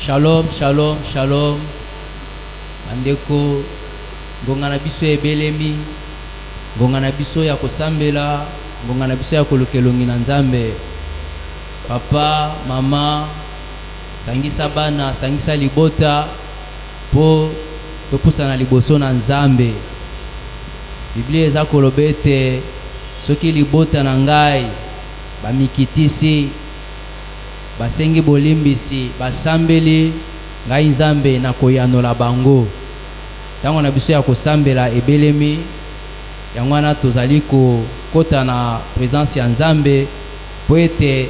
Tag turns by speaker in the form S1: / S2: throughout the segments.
S1: Shalom, shalom, shalom. Andeko ngonga na biso ebelemi, ngonga na biso ya kosambela, ngonga na biso ya kolukelongi na Nzambe. Papa, mama, sangisa bana, sangisa libota po topusa na liboso na Nzambe. Biblia eza kolobete soki libota na ngai bamikitisi basengi bolimbisi basambeli ngai Nzambe na koyanola bango. Tango na biso ya kosambela ebelemi yango wana tozali kota na présence ya Nzambe po ete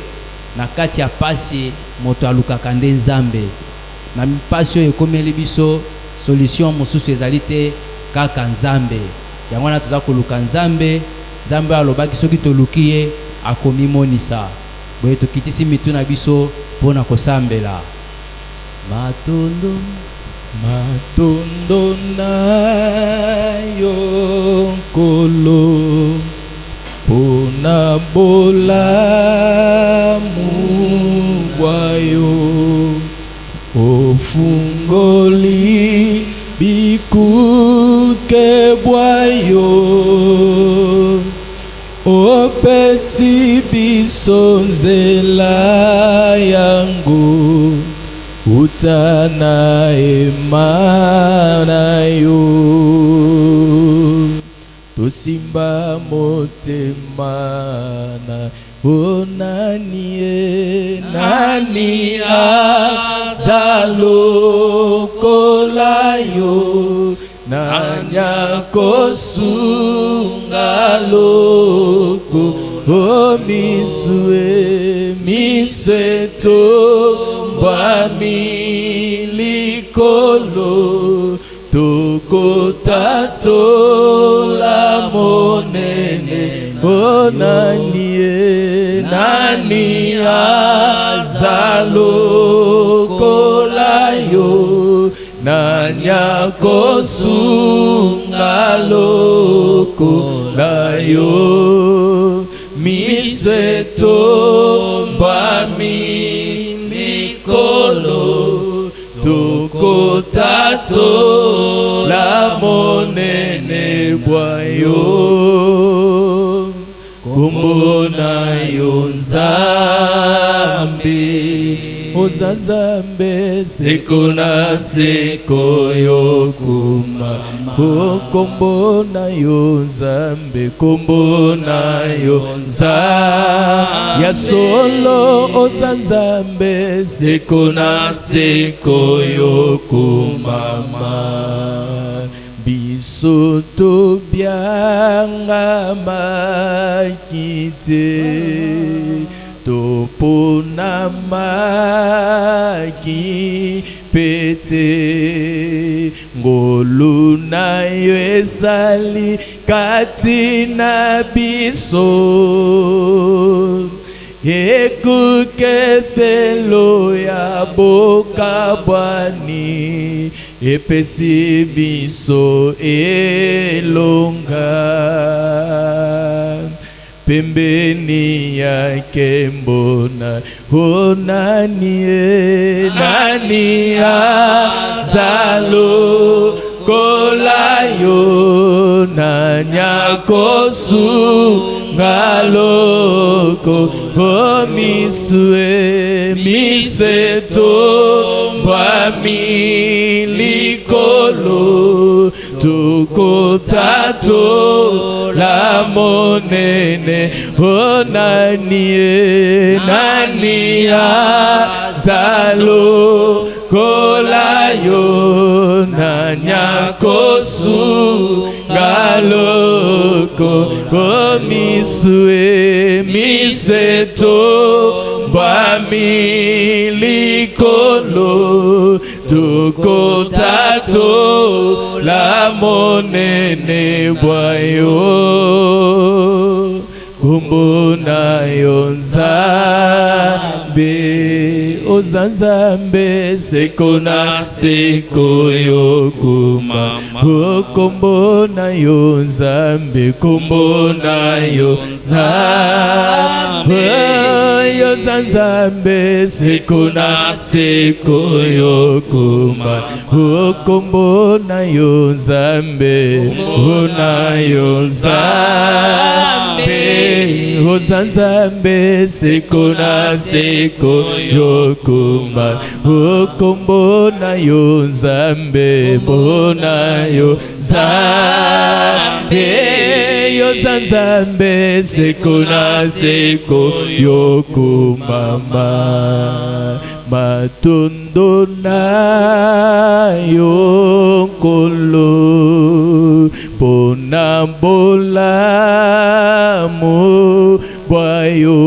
S1: na kati ya pasi moto alukaka nde Nzambe. Na mipasi oyo ekomeli biso solution mosusu ezali te kaka Nzambe. Yango wana toza koluka Nzambe. Nzambe alobaki soki toluki ye akomimonisa. Boye tokitisi mitu na biso pona kosambela. Matondo
S2: na yo kolo pona bola mubwayo ofungoli bikuke bwayo opesi biso nzela yango utana emana yo tosimba motema na onanie nani azalokola yo nanya kosunga loko o misue to mbami likolo tokota tola monene o nani azalokola yo nanya kosunga loko na yo miseto mbami likolo tokotato la monene bwayo kumbona yo Nzambe Ozazambe seko na seko yokuma kombo na yo Nzambe kombo na yo Nzambe ya solo Ozazambe seko na seko yokuma biso to byanga makite topona maki pete ngolu na yo ezali kati na biso ekuke felo ya bokabwani epesi biso elonga pembeni yake mbona nani azalo kola yo nanya kosunga loko o misue to mbami likolo tokotato la monene o nani azalo kola yo nanya kosunga loko o misue to mbami likolo tokotato la monene bwayo kumbona yo Nzambe ozanzambe seko na seko yo kumama kombo na yo nzambe kombo na yo nzambe yo zanzambe seko na seko yo kumama kombo na yo nzambe na yo nzambe ozanzambe seko na seko yo kumama kombo na yo nzambe bona yo nzambe yo zanzambe seko na seko yo kumama matondo na yo nkolo pona bolamu bwayo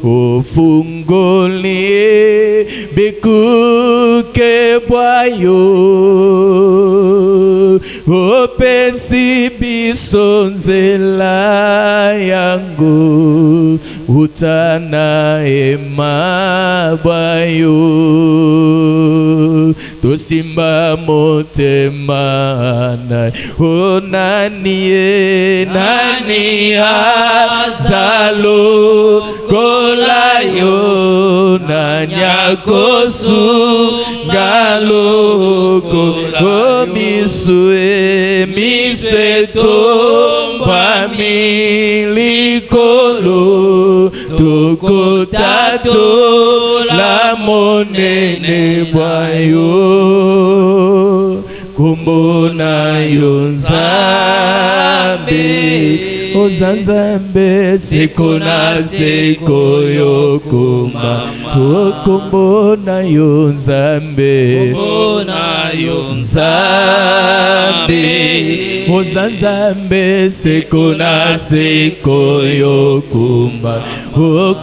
S2: ofungolie bikuke bwayo opesi biso nzela yango utana ema bwayo tosimba motema na onanie nani azalo kolayo nanyakosu galoko omisue miseto pamilikolo tokotato la monene bwayo kombo na yo nzambe ozanzambe seko na seko yo kumama kombo na yo nzambe ozanzambe seko na seko yo kumama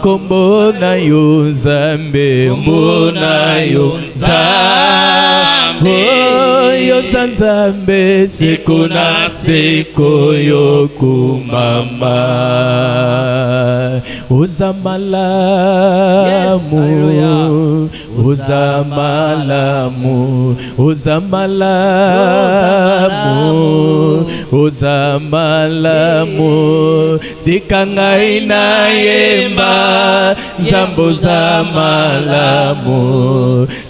S2: kombo na yo nzambe mbona yo nzambe yo zanzambe seko na seko yo kumama ozamalamu ozamalamu ozamalamu ozamalamu zikangai na yemba zambo zamalamu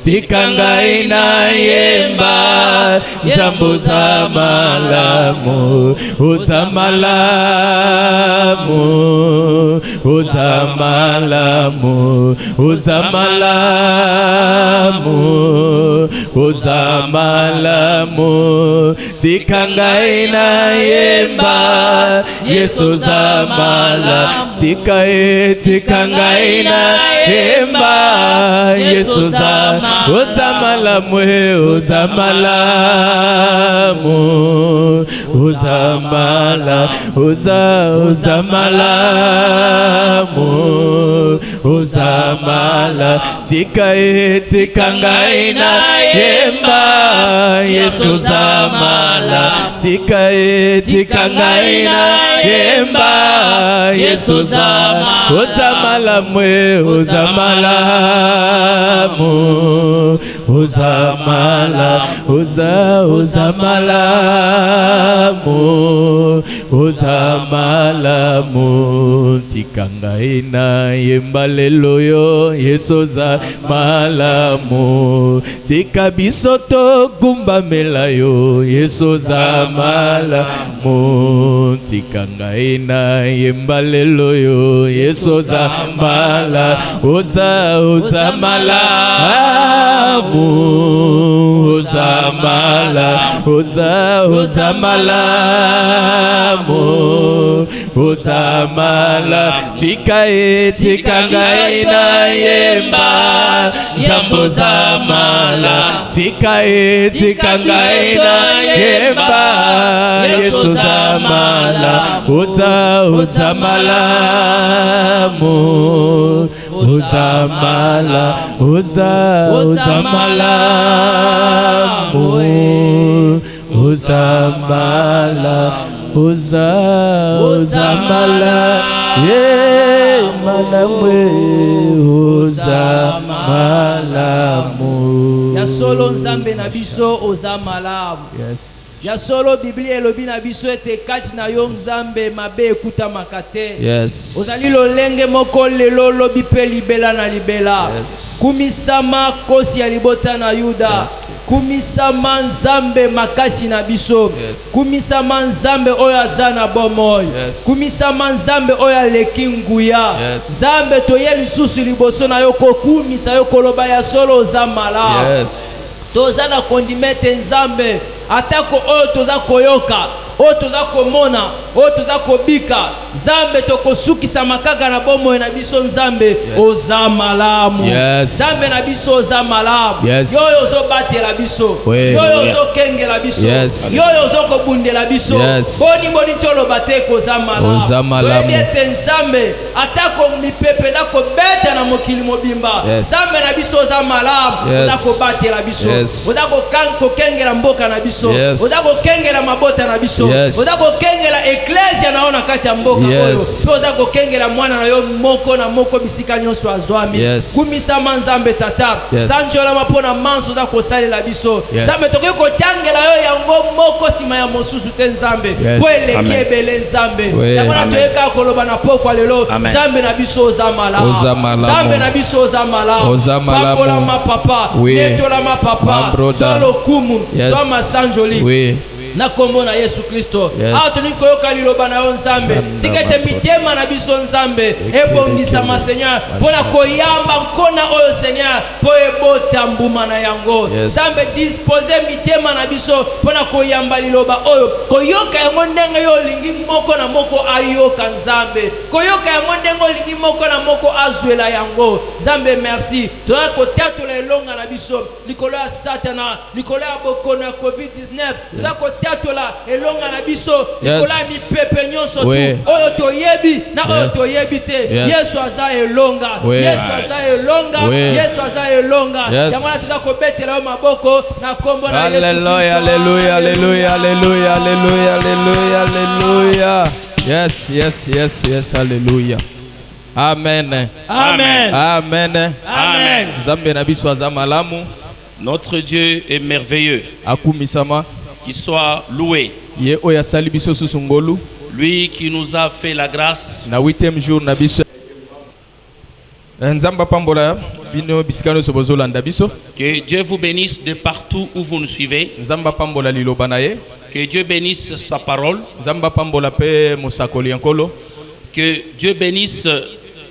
S2: zikangai na yemba zambo zamalamu ozamalamu ozamalamu ozamalamu ozamalamu zikangai na yemba yesu zamala zikangai na yemba yesu zamala ozamalamu ozamalamu ozamala ozamalamu ozamala zikangai na yemba yesu zamala zikangai na yemba yesu zamala ozamalamu ozamalamu ozamala ozamalamu ozamalamu zikangai na yemba lelo yo yesu zamalamu zika biso togumbamela yo yesu zamalamu zikangai na yemba lelo yo yesu zamala ozamalamu ozamalamu ozamala zikangai na yemba zambo zamala zikangai na yemba yesu zamala ozamalamu ozamala ozamalamu ozamala oza mala malamwe oza malamu.
S1: Ya solo nzambe na biso oza malamu.
S2: Yes.
S1: Ya solo Biblia elobi na biso ete kati na yo nzambe mabe ekutamaka te.
S2: Yes.
S1: Ozali lolenge moko lelo lobi pe libela na libela.
S2: Yes.
S1: Kumisama kosi ya libota na Yuda.
S2: Yes.
S1: Kumisama nzambe makasi na biso.
S2: Yes.
S1: Kumisama nzambe oyo aza na bomoi.
S2: Yes.
S1: Kumisama nzambe oyo aleki nguya.
S2: Yes.
S1: Nzambe toye lisusu liboso na yo kokumisa yo koloba ya solo oza malamu.
S2: Yes.
S1: Toza na kondimete nzambe atako oyo toza koyoka oyo toza komona oyo toza kobika nzambe tokosukisa makaka na bomoi na biso nzambe oza malamu.
S2: Yes.
S1: Nzambe na biso oza malamu.
S2: Yes.
S1: Yoyo ozobatela biso.
S2: Oui.
S1: Yoyo ozokengela biso.
S2: Yes.
S1: Yoyo ozokobundela biso.
S2: Yes.
S1: Boni toloba te koza malamu.
S2: Oza malamu.
S1: Toyebi ete nzambe atako mipepe na kobeta na mokili mobimba.
S2: Yes.
S1: Nzambe na biso oza malamu.
S2: Yes.
S1: Oza kobatela biso.
S2: Yes.
S1: Oza kokengela mboka na biso.
S2: Yes.
S1: Oza kokengela mabota na biso.
S2: Yes.
S1: Oza kokengela eklesia na ona kati ya mboka
S2: Yes.
S1: oyo. Pe oza kokengela mwana na yo moko na moko bisika nyonso azwami.
S2: Yes.
S1: Kumisama nzambe tata.
S2: Yes.
S1: Sanjolama mpona manso oza kosalela biso.
S2: Yes.
S1: Nzambe tokoki kotangela yo yango moko nsima ya mosusu te nzambe.
S2: Yes.
S1: Po eleki
S3: Amen.
S1: ebele nzambe.
S2: Oui.
S1: Yango na toyeka koloba na pokwa lelo.
S3: Amen.
S1: Nzambe na biso oza malamu.
S2: Oza malamu.
S1: Nzambe na biso oza malamu.
S2: Oza malamu.
S1: Pakolama papa.
S2: Oui.
S1: Netolama papa.
S2: Ma brother.
S1: Solo kumu.
S2: Yes.
S1: Soa masanjoli.
S2: Oui.
S1: Na kombo na Yesu Kristo.
S2: Yes.
S1: Awa toni koyoka liloba na yo nzambe. Tikete mitema na biso nzambe. Ebongisama Seigneur. Pona koyamba nkona oyo Seigneur. Po ebota mbuma na yango.
S2: Yes.
S1: Nzambe dispose mitema na biso. Pona koyamba liloba oyo. Koyoka yango ndenge yo lingi moko na moko ayoka nzambe. Koyoka yango ndenge lingi moko na moko azwela yango. Nzambe merci. Toza kotatula elonga na biso. Likolo ya Satana. Likolo ya bokono ya COVID-19. Toza kotatula elonga na biso. Likolo ya mipepe nyonso tu.
S2: Oui.
S1: Oyo toyebi na oyo
S2: Yes.
S1: toyebi te.
S2: Yes.
S1: Yesu aza elonga.
S2: Oui.
S1: Yesu aza elonga.
S2: Oui.
S1: Yesu aza elonga.
S2: Yes.
S1: Yango na toza kobetela yo maboko na kombo na Yesu
S2: Alléluia,
S1: Kristo.
S2: alléluia, alléluia, alléluia, alléluia, alléluia, alléluia. Yes, yes, yes, yes, alléluia. Amen.
S1: Amen.
S2: Amen.
S1: Amen.
S2: Nzambe na biso aza malamu,
S3: Notre Dieu est merveilleux.
S2: akumisama.
S3: Qu'il soit loué.
S2: Ye oyo asali biso susu ngolu
S3: Lui qui nous a fait la grâce
S2: na 8e jour na biso. Nzamba pambola bino bisika nyonso bozolanda biso.
S3: Que Dieu vous bénisse de partout où vous nous suivez.
S2: Nzamba pambola liloba na ye.
S3: Que Dieu bénisse sa parole.
S2: Nzamba pambola pe mosakoli yankolo.
S3: Que Dieu bénisse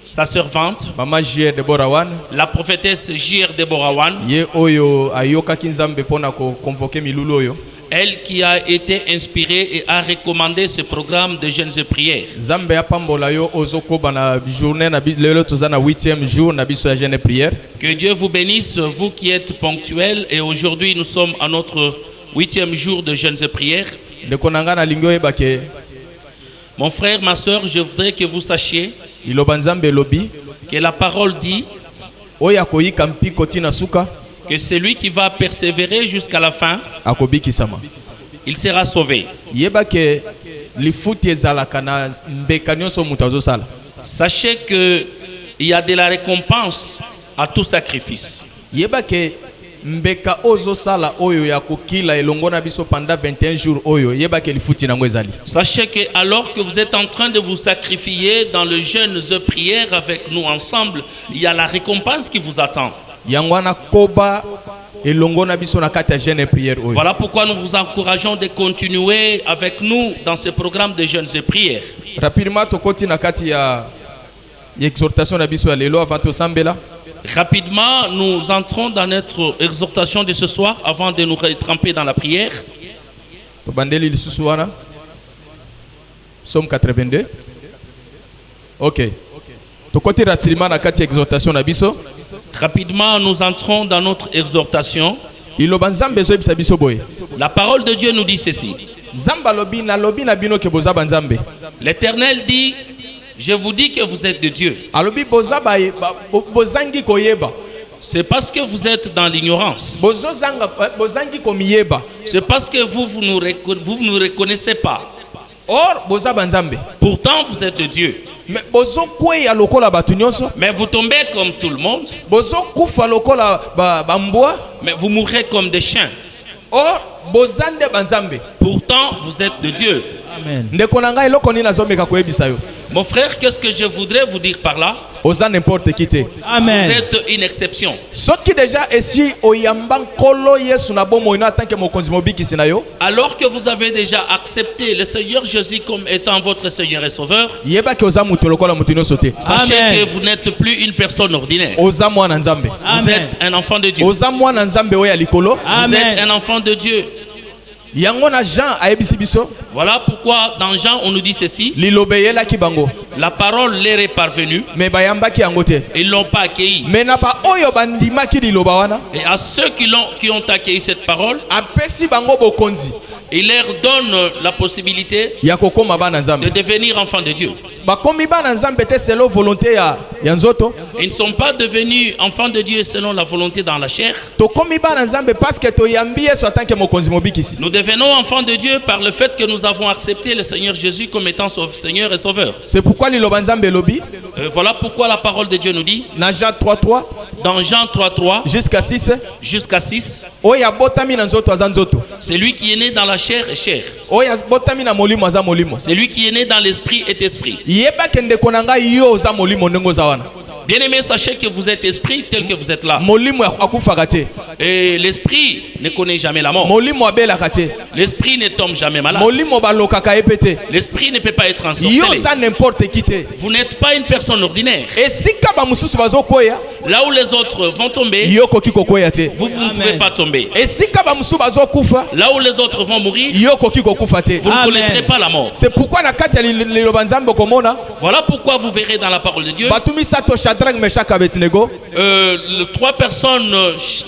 S3: sa servante,
S2: Mama J. Deborah Wan.
S3: la prophétesse J.R. Deborah Wan,
S2: Ye oyo ayokaki nzambe pona ko convoquer milulu oyo.
S3: elle qui a été inspirée et a recommandé ce programme de jeûnes et prières.
S2: Nzambe apambola yo ozokoba na journée na lelo toza na 8e jour na biso ya jeûne et prière.
S3: Que Dieu vous bénisse, vous qui êtes ponctuels. Et aujourd'hui, nous sommes à notre 8e jour de jeûnes et prières.
S2: Ndeko nanga na lingo ebake
S3: Mon frère, ma soeur, je voudrais que vous sachiez
S2: iloba nzambe lobi
S3: que la parole dit
S2: oyo akoyika mpiko tina suka
S3: que celui qui va persévérer jusqu'à la fin,
S2: akobikisama.
S3: il sera sauvé.
S2: Yebake lifuti ezalaka na mbeka nyonso moto azosala.
S3: Sachez qu'il y a de la récompense à tout sacrifice.
S2: Yebake mbeka ozosala oyo ya kokila elongo na biso pendant 21 jours oyo yebake lifuti nango ezali.
S3: Sachez que alors que vous êtes en train de vous sacrifier dans le jeûne et prière avec nous ensemble, il y a la récompense qui vous attend.
S2: Yangwana koba elongo na biso na kati ya jeûne et prière oyo.
S3: Voilà pourquoi nous vous encourageons de continuer avec nous dans ce programme de jeûnes et prières.
S2: Rapidement tokoti na kati ya exhortation na biso ya lelo avant to sambela.
S3: Rapidement, nous entrons dans notre exhortation de ce soir avant de nous tremper dans la prière.
S2: Tobandeli lisusu wana. Somme 82. OK. Tokoti rapidement na kati ya exhortation na biso.
S3: Rapidement, nous entrons dans notre exhortation.
S2: Iloba nzambe zoyebisa biso boye.
S3: La parole de Dieu nous dit ceci.
S2: Nzamba lobi na bino ke bozaba nzambe.
S3: L'Éternel dit, je vous dis que vous êtes de Dieu.
S2: Alobi bozaba bozangi koyeba.
S3: C'est parce que vous êtes dans l'ignorance.
S2: Bozangi komiyeba.
S3: C'est parce que vous ne nous reconnaissez pas.
S2: Or boza banzambe.
S3: Pourtant, vous êtes de Dieu.
S2: Mais bozo kweya lokola batu nyonso.
S3: Mais vous tombez comme tout le monde.
S2: Bozo kufa lokola bambwa.
S3: Mais vous mourrez comme des chiens.
S2: Or bozande banzambe.
S3: Pourtant, vous êtes de Dieu.
S1: Amen.
S2: Ndeko na ngai eloko nini nazomeka koyebisa yo.
S3: Mon frère, qu'est-ce que je voudrais vous dire par là?
S2: Oza n'importe qui te.
S1: Amen.
S3: Vous êtes une exception.
S2: Ce qui déjà esi oyamba nkolo Yesu na bomo ina tant que mokonzi mobikisi na yo.
S3: Alors que vous avez déjà accepté le Seigneur Jésus comme étant votre Seigneur et Sauveur,
S2: Yeba ke oza mutu lokola mutu nyonso te.
S3: sachez
S1: Amen.
S3: que vous n'êtes plus une personne ordinaire.
S2: Oza mwana nzambe.
S3: Vous
S1: Amen.
S3: êtes un enfant de Dieu.
S2: Oza mwana nzambe oya likolo.
S3: Vous êtes
S1: Amen.
S3: un enfant de Dieu.
S2: Yango na Jean ayebisi biso.
S3: Voilà pourquoi dans Jean on nous dit ceci.
S2: Lilobeyela ki bango.
S3: La parole leur est parvenue.
S2: Mais bayambaki yango te.
S3: Ils ne l'ont pas accueilli.
S2: Mais na ba oyo bandimaki liloba wana.
S3: Et à ceux qui ont accueilli cette parole,
S2: Apesi bango bokonzi.
S3: il leur donne la possibilité
S2: Ya kokoma bana
S3: de
S2: nzambe.
S3: devenir enfants de Dieu.
S2: Bakomi bana nzambe te selo volonté ya nzoto.
S3: Ils ne sont pas devenus enfants de Dieu selon la volonté dans la chair.
S2: To komi bana nzambe parce que to yambi Yesu atanke mokonzi mobikisi.
S3: Nous devenons enfants de Dieu par le fait que nous avons accepté le Seigneur Jésus comme étant Seigneur et Sauveur.
S2: C'est pourquoi liloba nzambe lobi
S3: Voilà pourquoi la parole de Dieu nous dit,
S2: na Jean 3:3
S3: dans Jean 3:3
S2: jusqu'à 6.
S3: jusqu'à 6,
S2: Oya botami na nzoto aza nzoto.
S3: celui qui est né dans la chair est chair.
S2: Oya botami na molimo aza molimo.
S3: Celui qui est né dans l'esprit est esprit.
S2: Yeba kende konanga yo oza molimo ndenge oza wana.
S3: Bien-aimés, sachez que vous êtes esprit tel que vous êtes là.
S2: Molimo akufaka te.
S3: Et l'esprit ne connaît jamais la mort.
S2: Molimo abelaka te.
S3: L'esprit ne tombe jamais malade.
S2: Molimo balokaka epete.
S3: L'esprit ne peut pas être
S2: Yo
S3: ensorcelé.
S2: za n'importe qui te.
S3: Vous n'êtes pas une personne ordinaire.
S2: Esika ba mususu bazokoya
S3: Là où les autres vont tomber,
S2: yo koki kokoya te.
S3: vous ne
S1: Amen.
S3: pouvez pas tomber.
S2: Esika ba mususu bazokufa
S3: Là où les autres vont mourir,
S2: yo koki kokufa te.
S3: vous ne
S1: Amen.
S3: connaîtrez pas la mort.
S2: C'est pourquoi na kati ya liloba nzambe komona
S3: Voilà pourquoi vous verrez dans la parole de Dieu
S2: batumi sato Shadrach Meshach Abednego
S3: les trois personnes,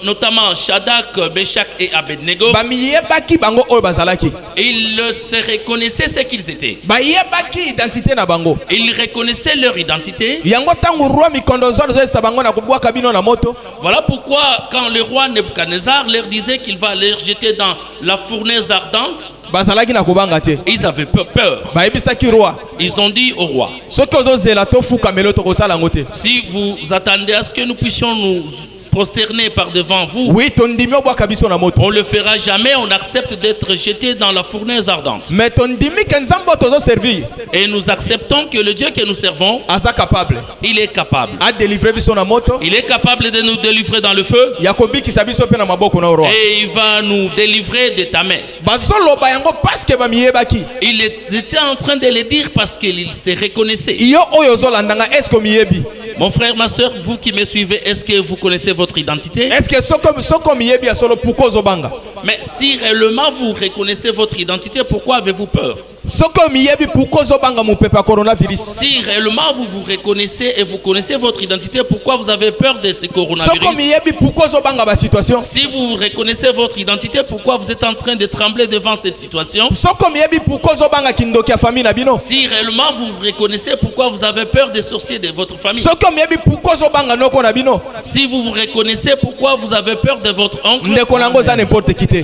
S3: notamment Shadrach, Meshach et Abednego,
S2: bamiyebaki bango oyo bazalaki.
S3: ils se reconnaissaient ce qu'ils étaient.
S2: Bayebaki identité na bango.
S3: Ils reconnaissaient leur identité.
S2: Yango tangu roi mikondozwa nzesa bango na kubwaka bino na moto.
S3: Voilà pourquoi quand le roi Nebuchadnezzar leur disait qu'il va les jeter dans la fournaise ardente,
S2: Bazalaki na kubanga te.
S3: ils avaient peur.
S2: Bayebisaki roi.
S3: Ils ont dit au roi,
S2: Soki ozozela tofuka melo tokosala yango te.
S3: si vous attendez à ce que nous puissions nous prosterner par devant vous,
S2: Oui, tondimi obwaka biso na moto.
S3: on ne le fera jamais, on accepte d'être jeté dans la fournaise ardente.
S2: Mais tondimi ke nzambo tozo servir.
S3: Et nous acceptons que le Dieu que nous servons,
S2: Aza capable.
S3: il est capable.
S2: A délivrer biso na moto.
S3: Il est capable de nous délivrer dans le feu
S2: Yakobi ki sabiso pe na maboko na roi.
S3: et il va nous délivrer de ta main.
S2: Bazoloba yango parce que bamiyebaki.
S3: Ils étaient en train de le dire parce qu'ils se reconnaissaient.
S2: Iyo oyo zolandanga est-ce que miyebi?
S3: Mon frère, ma soeur, vous qui me suivez, est-ce que vous connaissez votre identité?
S2: Est-ce que soko miyebi ya solo puko zobanga?
S3: Mais si réellement vous reconnaissez votre identité, pourquoi avez-vous peur?
S2: Soko miyebi puko zobanga mupepa coronavirus.
S3: Si réellement vous vous reconnaissez et vous connaissez votre identité, pourquoi vous avez peur de ce
S2: Soko
S3: coronavirus?
S2: miyebi puko zobanga ba situation.
S3: Si vous reconnaissez votre identité, pourquoi vous êtes en train de trembler devant cette situation?
S2: Soko miyebi puko zobanga kindoki ya famille na bino.
S3: Si réellement vous vous reconnaissez, pourquoi vous avez peur des sorciers de votre famille?
S2: Soko miyebi puko zobanga noko na bino.
S3: Si vous vous reconnaissez, pourquoi vous avez peur de votre oncle?
S2: Ndeko nango za n'importe qui te.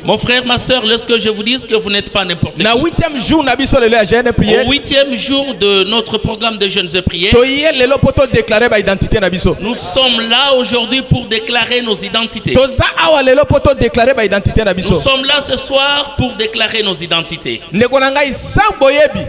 S3: Mon frère, ma soeur, lorsque je vous dis que vous n'êtes pas n'importe qui.
S2: Na 8e jour na biso lelo ya jeûne prière.
S3: Au 8e jour de notre programme de jeûnes et prières,
S2: Toye lelo poto déclarer ba identité na biso.
S3: nous sommes là aujourd'hui pour déclarer nos identités.
S2: Toza awa lelo poto déclarer ba identité na
S3: Nous
S2: biso.
S3: sommes là ce soir pour déclarer nos identités.
S2: Ndeko nangai sa boyebi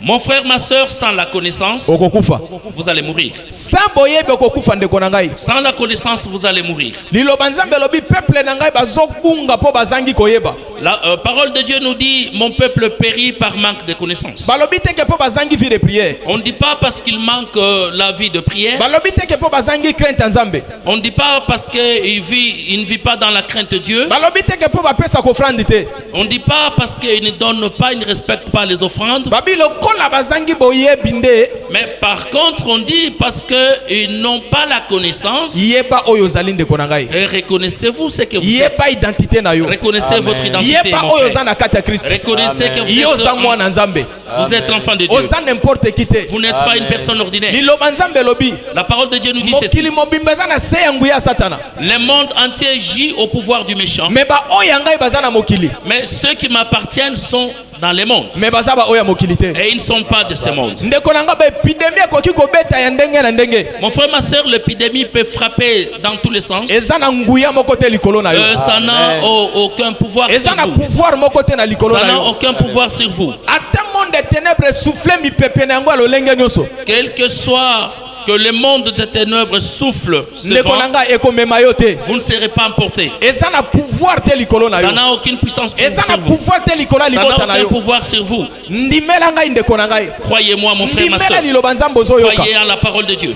S3: Mon frère, ma soeur, sans la connaissance,
S2: okokufa.
S3: vous allez mourir.
S2: Sa boyebi okokufa ndeko nangai.
S3: Sans la connaissance, vous allez mourir.
S2: Liloba nzambe lobi peuple nangai bazobunga po bazangi koyeba.
S3: La parole de Dieu nous dit, mon peuple périt par manque de connaissance.
S2: Balobi teke po bazangi vie de prière.
S3: On ne dit pas parce qu'il manque la vie de prière.
S2: Balobi teke po bazangi crainte nzambe.
S3: On ne dit pas parce qu'il il ne vit pas dans la crainte de Dieu.
S2: Balobi teke po bapesa kofrande te.
S3: On ne dit pas parce qu'il ne donne pas, il ne respecte pas les offrandes.
S2: Babi lokola bazangi boyebi nde
S3: Mais par contre, on dit parce qu'ils n'ont pas la connaissance.
S2: yeba oyo zali ndeko nangai.
S3: Et reconnaissez-vous ce que vous êtes.
S2: Yeba identité na yo.
S3: Reconnaissez votre identité,
S2: Yeba
S3: mon
S2: oyo
S3: frère.
S2: za na kati ya Christ.
S3: Reconnaissez que
S2: Yo za mwana nzambe.
S3: vous êtes l'enfant de Dieu.
S2: Oza n'importe qui te.
S3: Vous n'êtes pas une personne ordinaire.
S2: Liloba nzambe lobi.
S3: La parole de Dieu nous dit ceci.
S2: Mokili mobimba za na se yangu ya satana.
S3: Le monde entier gît au pouvoir du méchant.
S2: Mais ba oyo ngai bazana mokili.
S3: Mais ceux qui m'appartiennent sont dans les mondes.
S2: Mais bazaba oya mokilité.
S3: Et ils ne sont pas de ce monde.
S2: Ndeko nanga ba épidémie koki ko beta ya ndenge na ndenge.
S3: Mon frère, ma soeur, l'épidémie peut frapper dans tous les sens.
S2: Ezana nguya moko te likolo na yo.
S3: Ça n'a aucun pouvoir sur
S2: Ezana
S3: vous.
S2: pouvoir moko te na likolo
S3: Ça
S2: na
S3: n'a
S2: yo.
S3: aucun pouvoir sur vous.
S2: Ata monde des ténèbres souffle mi pepe na ngo lolenge nyoso.
S3: Quel que soit que le monde des ténèbres souffle,
S2: Ndeko nanga ekomema yo te.
S3: vous ne serez pas emportés.
S2: Ezana pouvoir te likolo na yo.
S3: Ça n'a aucune puissance sur
S2: Ezana
S3: vous.
S2: pouvoir te likolo
S3: Ça n'a
S2: libota na
S3: aucun
S2: yo.
S3: pouvoir sur vous.
S2: Ndimela ngai ndeko nanga.
S3: Croyez-moi, mon frère, ma soeur.
S2: Ndimela liloba nzambo zo yoka.
S3: Croyez en la parole de Dieu.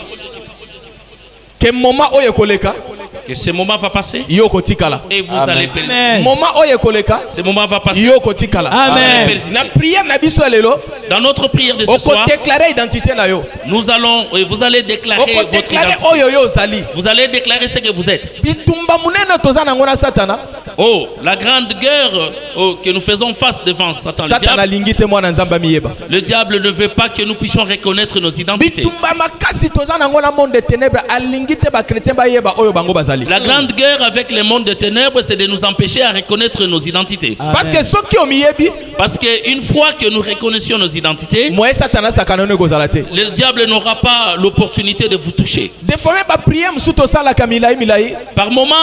S2: Que moment oye koleka.
S3: Que ce moment va passer
S2: Yoko tikala.
S3: et vous allez persister.
S2: Moment oye koleka.
S3: Ce moment va passer.
S2: Yoko tikala.
S3: Vous allez
S1: Amen.
S3: persister.
S2: Na prière na biso lelo.
S3: Dans notre prière de ce
S2: Oko
S3: soir,
S2: déclarer identité na yo.
S3: nous allons, vous allez déclarer
S2: Oko
S3: votre
S2: déclarer
S3: identité.
S2: oyo yo zali.
S3: Vous allez déclarer ce que vous êtes.
S2: Bitumba munene tozana ngona satana.
S3: Oh, la grande guerre que nous faisons face devant Satan.
S2: Satana lingite mwana nzamba miyeba.
S3: Le diable ne veut pas que nous puissions reconnaître nos identités.
S2: Bitumba makasi tozana ngona monde des ténèbres alingite ba chrétien ba yeba oyo bango bazali.
S3: La grande guerre avec le monde des ténèbres, c'est de nous empêcher à reconnaître nos identités.
S2: Parce que soki o miyebi,
S3: Parce qu'une fois que nous reconnaissions nos identités,
S2: moye satana sakana ne gozalate.
S3: le diable n'aura pas l'opportunité de vous toucher.
S2: Des fois même ba prière msuto sala kamilai milai
S3: Par moments,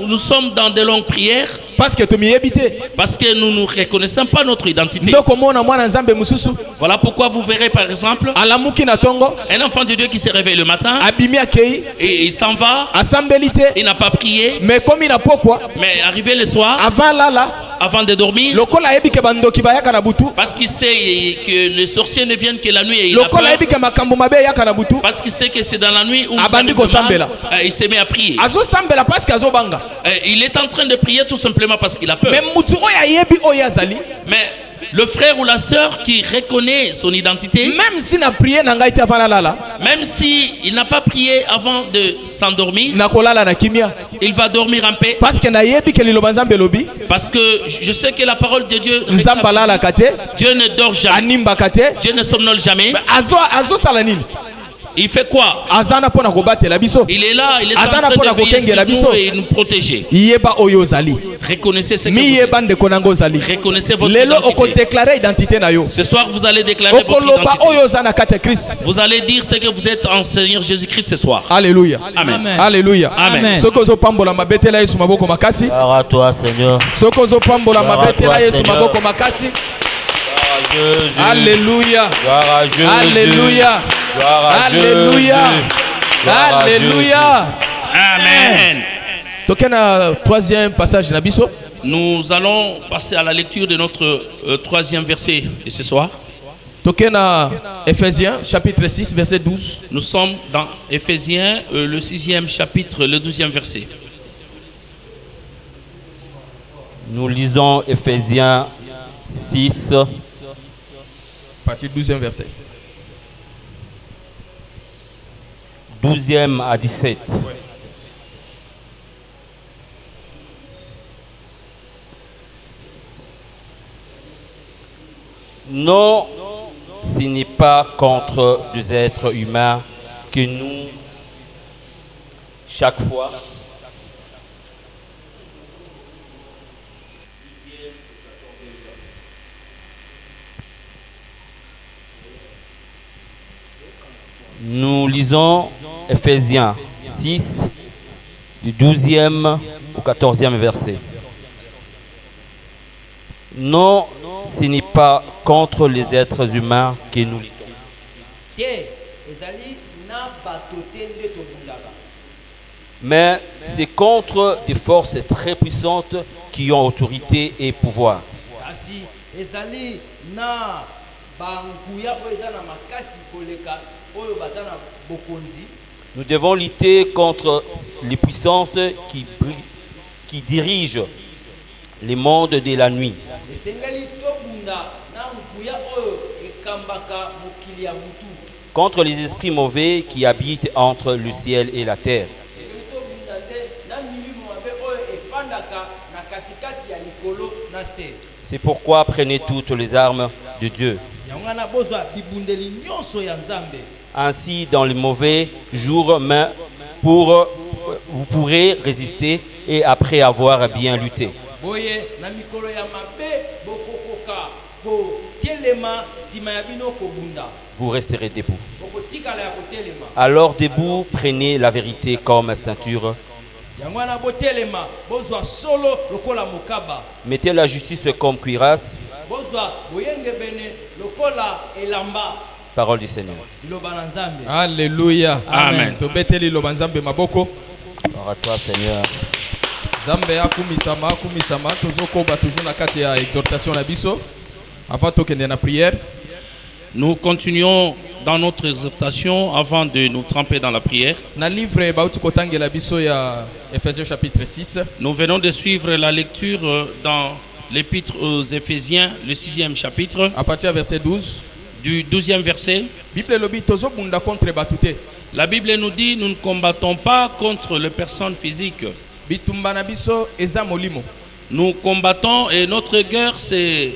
S3: nous sommes dans de longues prières
S2: parce que to miyebi te.
S3: parce que nous ne reconnaissons pas notre identité.
S2: Ndoko mona mwana nzambe mususu
S3: Voilà pourquoi vous verrez par exemple
S2: alamuki na tongo
S3: un enfant de Dieu qui se réveille le matin
S2: abimi akei
S3: et il s'en va,
S2: asambelite
S3: il n'a pas prié,
S2: mais comme ina pokwa
S3: mais arrivé le soir,
S2: avant lala
S3: avant de dormir,
S2: lokola yebi ke bandoki bayaka na butu
S3: parce qu'il sait que les sorciers ne viennent que la nuit et il a
S2: lokola
S3: peur,
S2: yebi ke makambo mabe yaka na butu
S3: parce qu'il sait que c'est dans la nuit où
S2: Abandi ko sambela.
S3: il se met à prier.
S2: azo sambela parce que azo banga
S3: Il est en train de prier tout simplement parce qu'il a peur.
S2: mais mutu oya yebi oya azali
S3: Mais le frère ou la sœur qui reconnaît son identité,
S2: même si na prière na ngai te avant lala
S3: même si il n'a pas prié avant de s'endormir,
S2: na kolala na kimia
S3: il va dormir en paix.
S2: parce que na yebi ke liloba nzambe lobi
S3: Parce que je sais que la parole de Dieu
S2: nzamba lala
S3: réclame
S2: kate
S3: ceci. Dieu ne dort jamais.
S2: animba kate
S3: Dieu ne somnole jamais.
S2: azo sala nini
S3: Il fait quoi?
S2: azana pona kobatela biso
S3: Il est là, il est en
S2: Azana
S3: train
S2: pona
S3: de veiller
S2: kokengela
S3: sur
S2: biso.
S3: nous et nous protéger.
S2: yeba oyo ozali
S3: Reconnaissez ce que
S2: mi
S3: vous êtes.
S2: yeba ndeko nango ozali
S3: Reconnaissez votre
S2: lelo
S3: identité.
S2: okodéclare identité na yo
S3: Ce soir, vous allez déclarer votre
S2: okoloba
S3: identité.
S2: oyo oza na kati ya Christ.
S3: Vous allez dire ce que vous êtes en Seigneur Jésus-Christ ce soir.
S2: Alléluia.
S3: Amen.
S1: Amen.
S2: Alléluia.
S3: Amen.
S2: soki ozopambola mabetela yesu maboko makasi
S4: Gloire à toi, Seigneur.
S2: soki ozopambola
S4: Gloire à
S2: mabetela
S4: toi,
S2: yesu
S4: Seigneur.
S2: maboko makasi
S4: Gloire à Jésus.
S2: Alléluia.
S4: Gloire à Jésus.
S2: Alléluia.
S4: Gloire à
S2: Alléluia.
S4: Jésus. Gloire à
S2: Alléluia.
S3: Amen.
S2: toke na troisième passage na biso
S3: Nous allons passer à la lecture de notre troisième verset de ce soir.
S2: toke na Éphésiens chapitre 6 verset 12.
S3: Nous sommes dans Éphésiens, le 6e chapitre, le 12e verset.
S4: Nous lisons Éphésiens 6,
S2: partir 12e verset.
S4: 12e à 17. Non, ce n'est pas contre des êtres humains que nous, chaque fois, nous lisons Éphésiens 6, du 12e au 14e verset. Non, ce n'est pas contre les êtres humains que nous luttons. Mais c'est contre des forces très puissantes qui ont autorité et pouvoir. Nous devons lutter contre les puissances qui dirigent les mondes de la nuit. Contre les esprits mauvais qui habitent entre le ciel et la terre. C'est pourquoi prenez toutes les armes de Dieu. Ainsi, dans les mauvais jours, mais vous pourrez résister et après avoir bien lutté.
S1: kotelema sima ya bino kobunda.
S4: vous resterez debout.
S1: Bokotikala ya kotelema.
S4: Alors debout, prenez la vérité comme ceinture.
S1: Yango wana botelema, bozwa solo lokola mokaba.
S4: Mettez la justice comme cuirasse.
S1: Bozwa boyenge bene lokola elamba.
S4: Parole du Seigneur.
S1: Liloba na Nzambe.
S2: Alléluia.
S3: Amen.
S2: Tobeteli liloba Nzambe maboko.
S4: Gloire à toi, Seigneur.
S2: Nzambe akumisama tozokoba toujours na kati ya exhortation na biso. Avant tokende na prière.
S3: Nous continuons dans notre exhortation avant de nous tremper dans la prière.
S2: Na livre bauti kotangela biso ya Ephésiens chapitre 6.
S3: Nous venons de suivre la lecture dans l'épître aux Éphésiens, le 6e chapitre,
S2: À partir du verset 12.
S3: du 12e verset.
S2: Bible lobi tozobunda contre batute.
S3: La Bible nous dit, nous ne combattons pas contre les personnes physiques.
S2: Bitumba na biso eza molimo.
S3: Nous combattons et notre guerre, c'est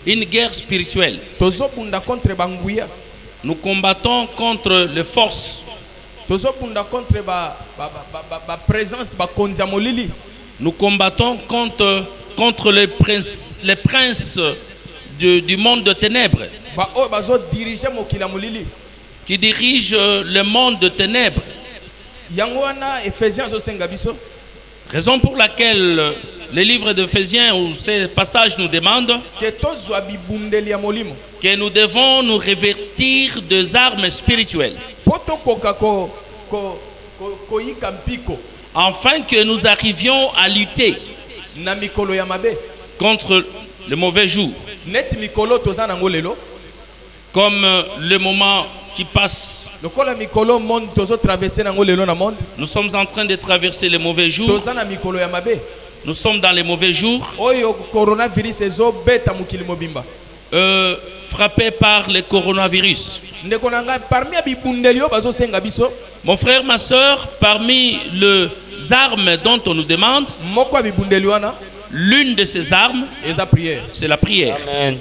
S3: une guerre spirituelle.
S2: Tozobunda contre banguya.
S3: Nous combattons contre les forces.
S2: Tozobunda contre ba présence ba konza molili.
S3: Nous combattons contre les princes du monde de ténèbres
S2: Ba o bazo diriger mokila molili.
S3: qui dirigent le monde de ténèbres.
S2: Yango wana Ephésiens zo senga biso.
S3: Raison pour laquelle le livre d'Éphésiens ou ces passages nous demandent
S2: Que tozwa bibundeli ya molimo.
S3: que nous devons nous revêtir des armes spirituelles
S2: Poto koka ko yika mpiko
S3: afin que nous arrivions à lutter
S2: na mikolo ya mabe.
S3: contre le mauvais jour,
S2: Net mikolo toza nango lelo.
S3: comme le moment qui passe.
S2: Lokola mikolo monde tozo traverser nango lelo na monde.
S3: Nous sommes en train de traverser les mauvais jours.
S2: Toza na mikolo ya mabe.
S3: Nous sommes dans les mauvais jours,
S2: Oyo coronavirus ezo beta mukili mobimba.
S3: frappés par le coronavirus.
S2: Ndeko nanga parmi ya bibundeli yo bazo senga biso.
S3: Mon frère, ma soeur, parmi les armes dont on nous demande,
S2: Moko ya bibundeli wana
S3: l'une de ces armes,
S2: eza prière.
S3: c'est la prière.
S4: Amen.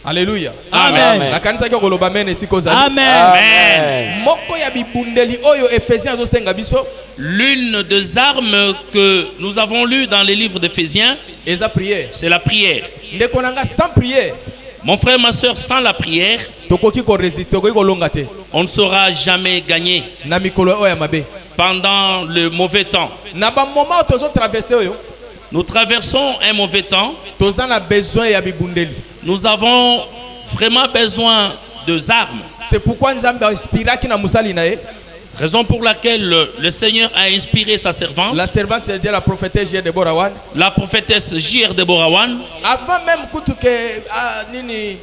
S2: Alléluia.
S3: Amen.
S2: Na kanisa ko koloba amen esiko zali.
S3: Amen.
S2: Moko ya bibundeli oyo Ephésiens zo senga biso
S3: L'une des armes que nous avons lues dans les livres d'Éphésiens,
S2: eza prière.
S3: c'est la prière.
S2: Ndeko nanga sans prière
S3: Mon frère, ma soeur, sans la prière,
S2: tokoki ko résister tokoki ko longa te
S3: on ne saura jamais gagner
S2: na mikolo oyo ya mabe.
S3: pendant le mauvais temps.
S2: Na ba moment tozo traverser oyo
S3: Nous traversons un mauvais temps.
S2: toza na besoin ya bibundeli.
S3: Nous avons vraiment besoin des armes.
S2: C'est pourquoi Nzambe a inspiré na musali na ye.
S3: Raison pour laquelle le Seigneur a inspiré sa servante,
S2: La servante de la prophétesse Deborah Wan.
S3: la prophétesse J.R. Deborawan.
S2: Avant même que nini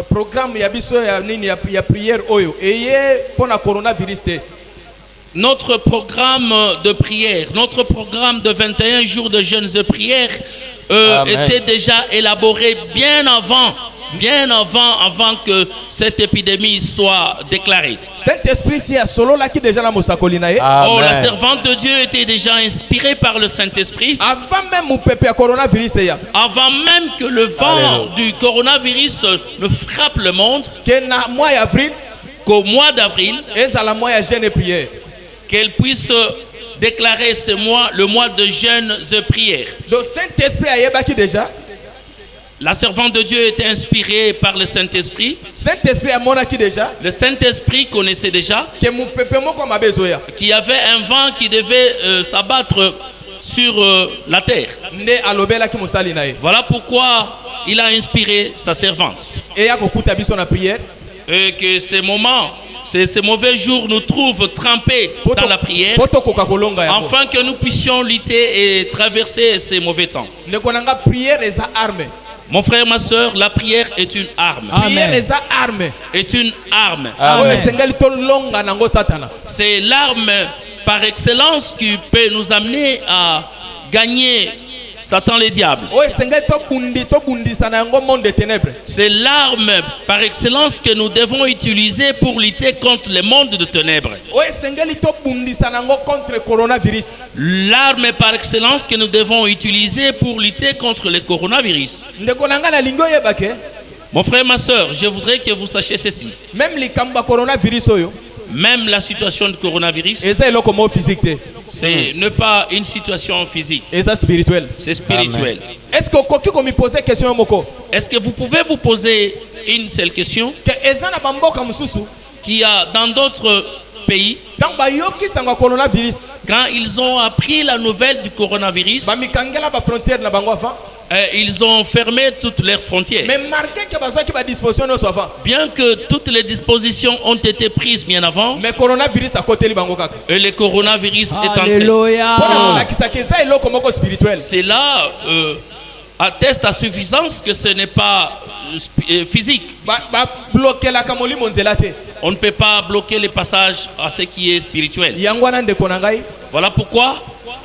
S2: programme ya biso ya nini ya prière oyo eye pona coronavirus te.
S3: Notre programme de prière, notre programme de 21 jours de jeûnes et prières était déjà élaboré bien avant que cette épidémie soit déclarée.
S2: Saint-Esprit si a solo la qui déjà na mosakoli na ye.
S3: Oh, la
S4: Amen.
S3: servante de Dieu était déjà inspirée par le Saint-Esprit
S2: Avant même mon pépé ya coronavirus ya.
S3: avant même que le vent du coronavirus ne frappe le monde,
S2: Que na mois d'avril,
S3: qu'au mois d'avril,
S2: ezala mois ya jeûne et prière.
S3: qu'elle puisse déclarer ce mois, le mois de jeûnes et prières.
S2: Donc Saint-Esprit a yebaki déjà.
S3: La servante de Dieu était inspirée par le Saint-Esprit.
S2: Saint-Esprit a monaki déjà
S3: Le Saint-Esprit connaissait déjà
S2: que mon pépé moko mabezoya.
S3: qu'il y avait un vent qui devait s'abattre sur la terre.
S2: Nde alobela ki musali na ye.
S3: Voilà pourquoi il a inspiré sa servante.
S2: Et ya kokuta biso na prière.
S3: Et que ces moments, ces mauvais jours nous trouvent trempés dans la prière,
S2: Poto koka kolonga ya.
S3: afin que nous puissions lutter et traverser ces mauvais temps.
S2: Ndeko nanga prière eza arme.
S3: Mon frère, ma soeur, la prière est une arme.
S2: Prière eza arme.
S3: Est une arme.
S2: Oyo esengeli to longa nango satana.
S3: C'est l'arme par excellence qui peut nous amener à gagner Satan le diable.
S2: Oyo esengeli to bundisa na yango monde des ténèbres.
S3: C'est l'arme par excellence que nous devons utiliser pour lutter contre le monde de ténèbres.
S2: Oyo esengeli to bundisa nango contre coronavirus.
S3: L'arme par excellence que nous devons utiliser pour lutter contre le coronavirus.
S2: Ndeko nanga na lingo yebake.
S3: Mon frère, ma soeur, je voudrais que vous sachiez ceci.
S2: Même likambo coronavirus oyo.
S3: Même la situation de coronavirus,
S2: eza eloko mo physique te.
S3: c'est ne pas une situation physique,
S2: Eza spirituel.
S3: c'est spirituel.
S2: Est-ce que koki ko mi poser question moko?
S3: Est-ce que vous pouvez vous poser une seule question
S2: Que eza na bamboka mususu
S3: qui a dans d'autres pays,
S2: tant ba yoki sanga coronavirus
S3: quand ils ont appris la nouvelle du coronavirus,
S2: ba mikangela ba frontière na bango avant.
S3: ils ont fermé toutes leurs frontières.
S2: Mais marqué que bazwa ki ba disposition no so avant.
S3: Bien que toutes les dispositions ont été prises bien avant,
S2: Mais coronavirus a côté li bango kaka.
S3: et le coronavirus est entré.
S1: Alléluia.
S2: Pona la kisaki eza eloko moko spirituel.
S3: Cela atteste à suffisance que ce n'est pas physique.
S2: Ba bloquer la kamoli monzela te.
S3: On ne peut pas bloquer les passages à ce qui est spirituel.
S2: Yango na ndeko na ngai
S3: Voilà pourquoi,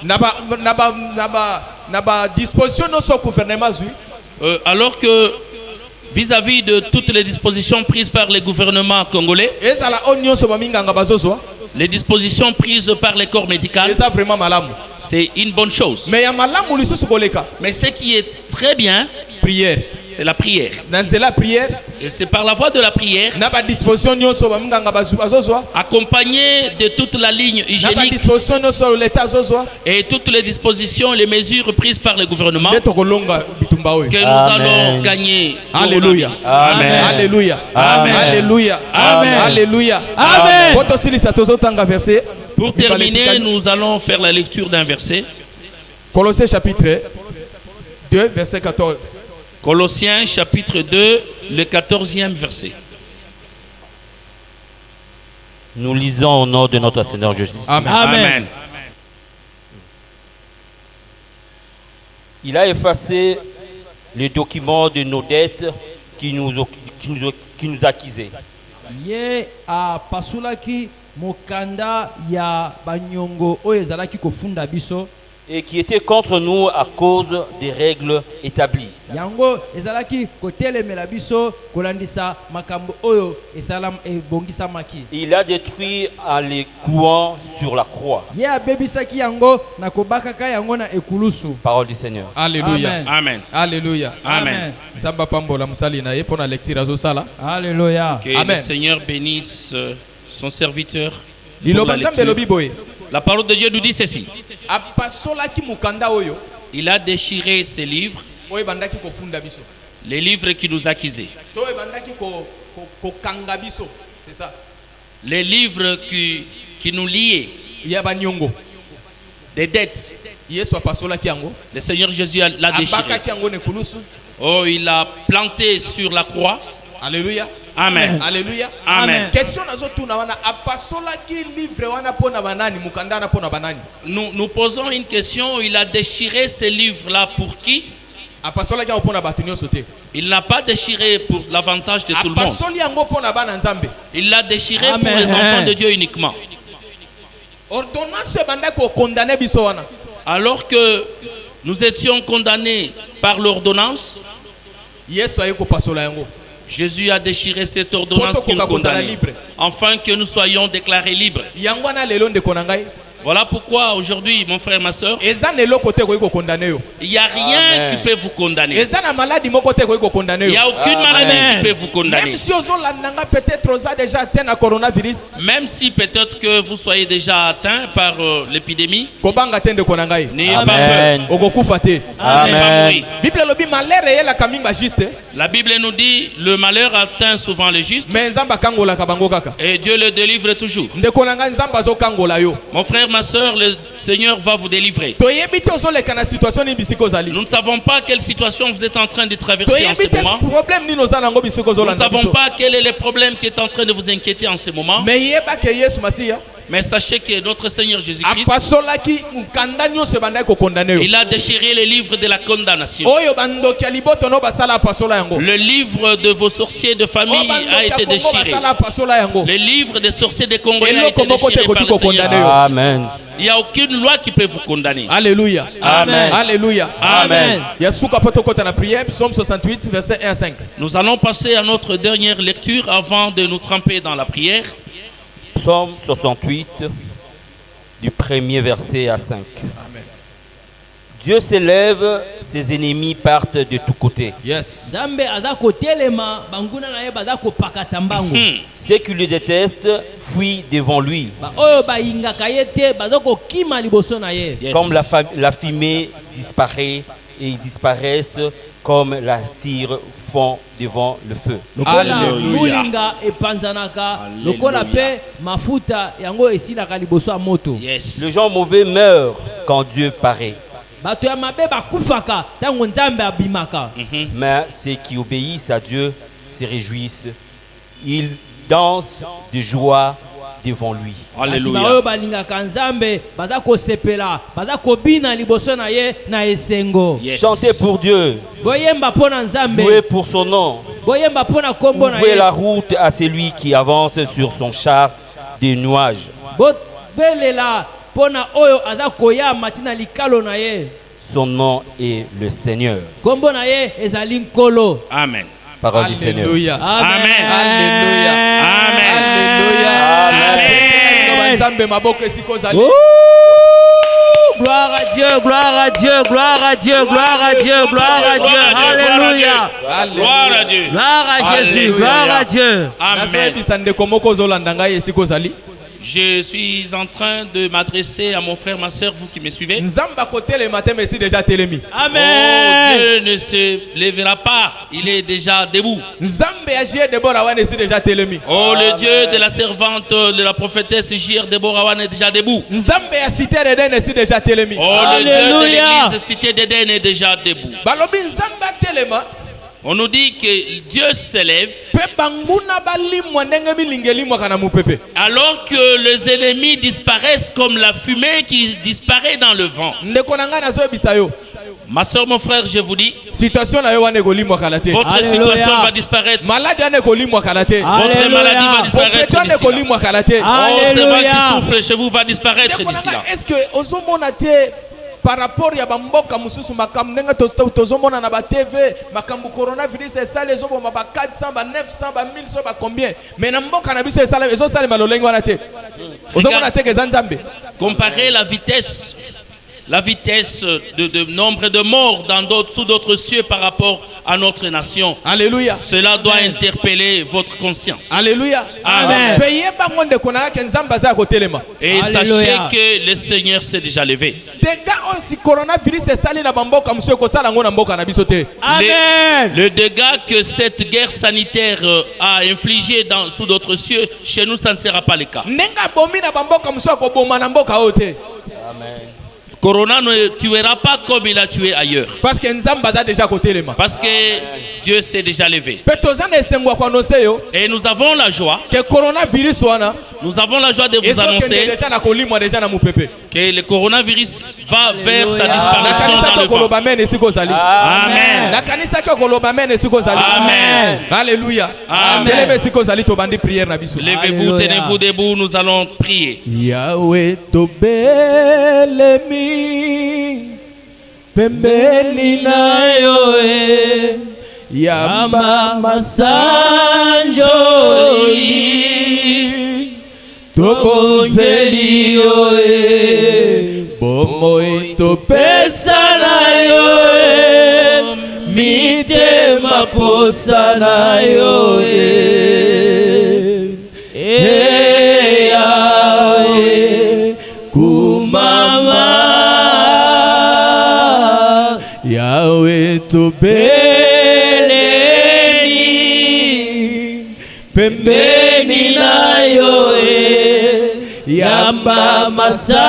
S2: na ba disposition no so gouvernement zui.
S3: alors que vis-à-vis de toutes les dispositions prises par le gouvernement congolais,
S2: Ezala onyo so ba minganga bazozwa.
S3: les dispositions prises par les corps médicaux,
S2: Eza vraiment malamu.
S3: c'est une bonne chose.
S2: Mais ya malamu lisusu koleka.
S3: Mais ce qui est très bien,
S2: Prière.
S3: c'est la prière.
S2: Dans la prière,
S3: Et c'est par la voie de la prière,
S2: na ba disposition nyonso ba minganga bazozwa.
S3: accompagnée de toute la ligne
S2: Na ba
S3: hygiénique
S2: disposition nyonso l'état zozwa.
S3: et toutes les dispositions, les mesures prises par le gouvernement,
S2: Nde tokolonga bitumba oyo.
S3: que nous
S4: Amen.
S3: allons gagner.
S2: Alléluia.
S4: Amen.
S2: Alléluia.
S4: Amen.
S2: Alléluia.
S1: Amen.
S2: Alléluia.
S1: Amen.
S2: Poto silisa tozotanga verset.
S3: Pour terminer, nous allons faire la lecture d'un verset.
S2: Colossiens chapitre 2 verset 14.
S3: Colossiens chapitre 2, le 14e verset.
S4: Nous lisons au nom de notre Seigneur Jésus.
S2: Amen.
S1: Amen.
S4: Il a effacé les documents de nos dettes qui nous accusaient.
S1: Ye apasulaki mokanda ya banyongo oyo ezalaki kofunda biso
S4: Et qui étaient contre nous à cause des règles établies.
S1: yango ezalaki kotelemela biso kolandisa makambo oyo esalam ebongisamaki.
S4: Il a détruit en les clouant sur la croix.
S1: Ye abebisaki yango na kobakaka yango na ekulusu.
S4: Parole du Seigneur.
S2: Alléluia.
S1: Amen.
S3: Amen.
S2: Alléluia.
S3: Amen.
S2: Samba pambola musali na ye pour la lecture azosala.
S1: Alléluia.
S3: Que
S2: Amen.
S3: le Seigneur bénisse son serviteur. pour
S2: Liloba
S3: la
S2: nzambe
S3: lecture.
S2: lobi boye.
S3: La parole de Dieu nous dit ceci.
S2: Apasolaki mukanda oyo.
S3: Il a déchiré ses livres,
S2: Oyo bandaki kofunda biso.
S3: les livres qui nous accusaient.
S2: To bandaki ko kanga biso. C'est ça.
S3: Les livres qui nous liaient,
S2: Ya banyongo.
S3: des dettes.
S2: Yesu apasolaki yango.
S3: Le Seigneur Jésus l'a déchiré.
S2: Abakaki yango ne kulusu.
S3: Oh, il l'a planté sur la croix.
S2: Alléluia.
S3: Amen.
S2: Alléluia.
S3: Amen.
S2: Question nazotuna wana apasolaki livre wana pona banani mukanda wana pona banani.
S3: Nous posons une question. Il a déchiré ces livres-là pour qui?
S2: Apasolaki yango pona batu nyonso te.
S3: Il n'a pas déchiré pour l'avantage de tout le monde.
S2: Apasoli yango pona bana nzambe.
S3: Il l'a déchiré
S1: Amen.
S3: pour les enfants de Dieu uniquement.
S2: Ordonnance bandaki ko condamner biso wana.
S3: Alors que nous étions condamnés par l'ordonnance,
S2: Yesu aye ko pasola yango.
S3: Jésus a déchiré cette ordonnance qui nous condamnait, afin que nous soyons déclarés libres.
S2: Yango wana lelo ndeko na ngai.
S3: Voilà pourquoi aujourd'hui, mon frère, ma soeur,
S2: Eza nelo kote ko condamner yo.
S3: il n'y a rien
S4: Amen.
S3: qui peut vous condamner.
S2: Eza na maladie moko te ko condamner
S3: Il n'y
S2: yo.
S3: a aucune maladie
S1: Amen.
S3: qui peut vous condamner.
S2: Même si ozolandanga peut-être oza déjà atteint na coronavirus.
S3: Même si peut-être que vous soyez déjà atteint par l'épidémie,
S2: Kobanga te ndeko na ngai.
S3: n'ayez pas
S4: Amen.
S2: Okokufa te.
S3: peur. N'ayez pas
S4: Amen.
S3: mourir.
S2: Bible lobi malheur eyela kamimba juste.
S3: La Bible nous dit le malheur atteint souvent le juste
S2: Mais nzamba kangola kabango kaka.
S3: et Dieu le délivre toujours.
S2: Ndeko na ngai nzamba zo kangola yo.
S3: Mon frère, ma soeur, le Seigneur va vous délivrer.
S2: Toyebi te ozoleka na situation ni bisiko zali.
S3: Nous ne savons pas quelle situation vous êtes en train de traverser en
S2: Toyebi
S3: ce
S2: te
S3: moment.
S2: problème ni noza nango bisiko
S3: Nous ne
S2: zolanda
S3: savons
S2: biso.
S3: pas quel est le problème qui est en train de vous inquiéter en ce moment.
S2: Mais yeba ke Yesu Masiya.
S3: Mais sachez que notre Seigneur Jésus-Christ,
S2: Apasolaki mukanda nyonso bandaki ko condamner yo.
S3: il a déchiré les livres de la condamnation.
S2: Oyo bandoki ya liboto no basala apasola yango.
S3: Le livre de vos sorciers de famille a été déchiré.
S2: basala apasola yango.
S3: Le livre des sorciers de Congolais a
S2: Eloko
S3: été
S2: moko te
S3: déchiré par
S2: koki
S3: le
S2: ko condamner
S3: Seigneur.
S2: yo.
S4: Amen.
S3: Il n'y a aucune loi qui peut vous condamner.
S2: Alléluia.
S4: Amen.
S2: Alléluia.
S3: Amen.
S2: Yasuka potokota na prière, psaume 68 verset 1 à 5.
S3: Nous allons passer à notre dernière lecture avant de nous tremper dans la prière.
S4: Psaume 68, du premier verset à 5.
S2: Amen.
S4: Dieu s'élève, ses ennemis partent de tous côtés.
S2: Yes.
S1: Nzambe aza kotelema banguna na ye baza kopakata mbangu.
S4: Ceux qui le détestent fuient devant lui.
S1: Ba oyo bayingaka ye te baza kokima liboso na ye.
S3: Yes.
S4: Comme la fumée disparaît et ils disparaissent comme la cire fond devant le feu.
S1: Lokola
S3: Alléluia.
S1: mulinga epanzanaka, lokola pe mafuta yango esilaka liboso ya moto.
S3: Yes.
S4: Les gens mauvais meurent quand Dieu paraît.
S1: Bato ya mabe bakufaka tango Nzambe abimaka.
S4: Mais ceux qui obéissent à Dieu se réjouissent. Ils dansent de joie devant lui.
S1: Kasi ba oyo
S3: Alléluia.
S1: balingaka Nzambe baza kosepela, baza kobina liboso na ye na esengo.
S3: Yes.
S4: Chantez pour Dieu,
S1: Boyemba pona Nzambe,
S4: louez pour son nom.
S1: boyemba pona kombo na
S4: Ouvrez
S1: ye.
S4: la route à celui qui avance sur son char de nuages.
S1: Bobelela pona oyo aza koya matina likalo na ye.
S4: Son nom est le Seigneur.
S1: Kombo na ye ezali nkolo.
S3: Amen.
S4: Parole du Seigneur.
S2: Alléluia.
S3: Amen.
S2: Alléluia.
S3: Amen.
S2: Alléluia.
S3: Amen.
S2: Nzambe maboko esiko zali.
S1: Gloire à Dieu, gloire à Dieu, gloire à Dieu, gloire à Dieu, gloire à Dieu. Alléluia.
S3: Gloire à Dieu.
S1: Gloire à Jésus,
S3: Alléluia.
S1: gloire à Dieu.
S3: Amen.
S2: Nasoyebisa ndeko moko ozolanda ngai esiko zali.
S3: Je suis en train de m'adresser à mon frère, ma soeur, vous qui me suivez.
S2: Nzambe akotelema te mais si déjà telemi.
S3: Oh,
S1: Amen.
S3: Dieu ne se lèvera pas, il est déjà debout.
S2: Nzambe ya J.R. Deborah wana si déjà telemi.
S3: Oh, le Dieu de la servante de la prophétesse J.R. Deborah Wan est déjà debout.
S2: Nzambe ya Cité Eden si déjà telemi.
S3: Oh, le Dieu de
S1: Alléluia.
S3: l'église Cité d'Éden est déjà debout.
S2: Balobi Nzambe atelema.
S3: On nous dit que Dieu s'élève
S2: Pe banguna balimwa ndenge bilingelimwa kana mupepe.
S3: alors que les ennemis disparaissent comme la fumée qui disparaît dans le vent.
S2: Ndeko nanga nazoyebisa yo.
S3: Ma soeur, mon frère, je vous dis,
S2: Situation na yo wana ekolimwa kana te.
S3: votre
S1: Alléluia.
S3: situation va disparaître.
S2: Malade wana ekolimwa kana te.
S3: Votre
S1: Alléluia.
S3: maladie va
S2: Prophète
S3: disparaître
S2: wana
S3: d'ici là.
S2: ekolimwa kana te.
S3: Oh, c'est vrai
S1: Alléluia.
S3: qui souffle chez vous va disparaître
S2: Ndeko
S3: d'ici
S2: nanga,
S3: là.
S2: est-ce que ozomona te par rapport ya bamboka mususu makambo ndenge tozomona na ba TV makambo coronavirus esala ezoboma ba 400 ba 900 ba 1000 so ba combien mais na mboka na biso esala ezosala malolenge wana te ozomona te ke za Nzambe.
S3: Comparez la vitesse de nombre de morts sous d'autres cieux par rapport à notre nation.
S2: Alléluia.
S3: Cela doit interpeller votre conscience.
S2: Alléluia.
S3: Amen.
S2: Peye bango ndeko na ke Nzambe aza kotelema.
S3: Et
S1: Alléluia.
S3: sachez que le Seigneur s'est déjà levé.
S2: Dega si coronavirus esali na bamboka mususu ekosala ngo na mboka na biso te.
S1: Amen.
S3: Le dégât que cette guerre sanitaire a infligé sous d'autres cieux, chez nous, ça ne sera pas le cas.
S2: Nenga bomi na bamboka mususu akoboma na mboka oyo te.
S3: Corona ne tuera pas comme il a tué ailleurs.
S2: Parce que Nzambe aza déjà kotelema.
S3: Parce que Dieu s'est déjà levé.
S2: Pe tozana esengo kwa annoncer yo
S3: Et nous avons la joie,
S2: que coronavirus wana
S3: de vous
S2: ezokende
S3: annoncer
S2: déjà na kolimwa déjà na mupepe.
S3: que le coronavirus va vers sa
S2: Na
S3: disparition
S2: kanisa
S3: dans
S2: to
S3: le vent.
S2: koloba men esiko zali.
S3: Amen.
S2: Na kanisa to koloba men esiko zali.
S3: Amen.
S2: Alléluia.
S3: Amen.
S2: Teleme esiko zali to bandi prière na biso.
S3: Levez-vous,
S1: Alléluia.
S3: tenez-vous debout, nous allons prier.
S2: Yahweh tobelemi pembeni na yo yamba masanjoli tobonzeli yo bomoi topesa na yo mitema posa na yo Yahweh kumama Yahweh tobeleni pembeni na yo yamba masanjoli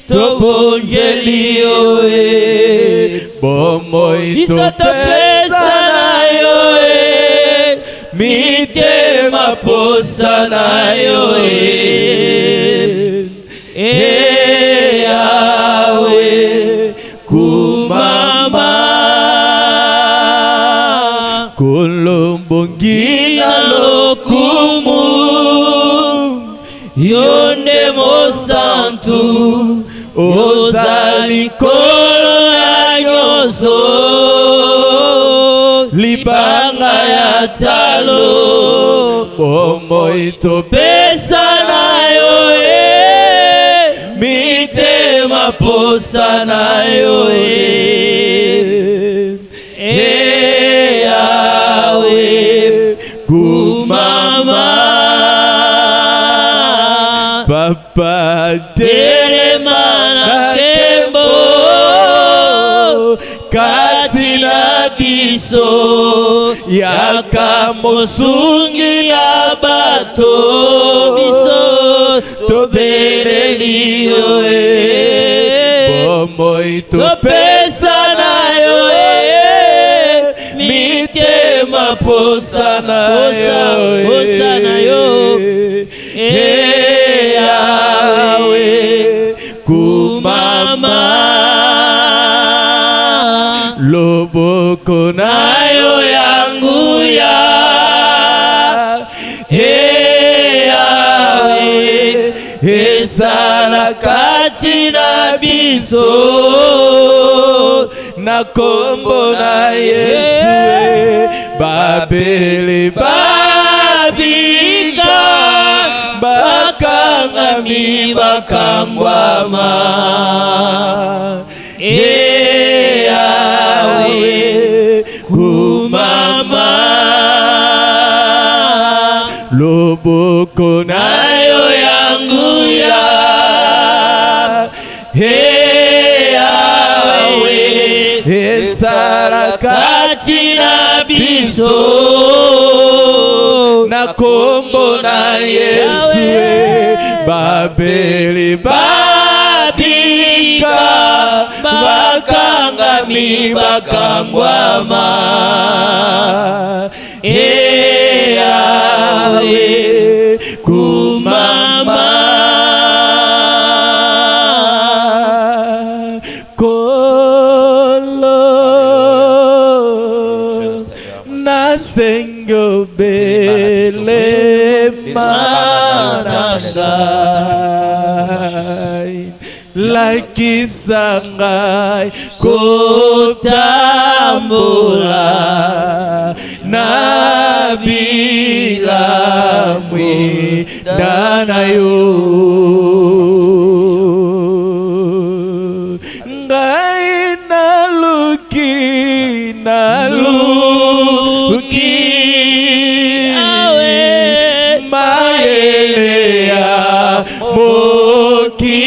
S2: tobonjeli yo bomoi topesa na yo mitema posa na yo Yahweh kumama kolombongina lokumu yonde mosantu ozali kolo ya nyonso libanga ya talo bomoi topesa na yo
S1: mitema posa na yo Yawe kumama
S2: Papa
S1: telema na kembo kati na biso yaka mosungi ya bato biso tobeleli yo bomoi topesa na yo mitema posa na yo Yawe kumama loboko na yo yangu ya Yawe esala kati na biso na kombo na Yesu babele babika bakangami bakangwama Yawe kumama loboko na yo yangu ya Yawe esala kati na biso na kombo na Yesu babeli babika bakangami bakangwama Yawe kumama kolo nasengo bele manangai lakisangai kotambula nabila mwindana yo ngai naluki mayele ya mokilite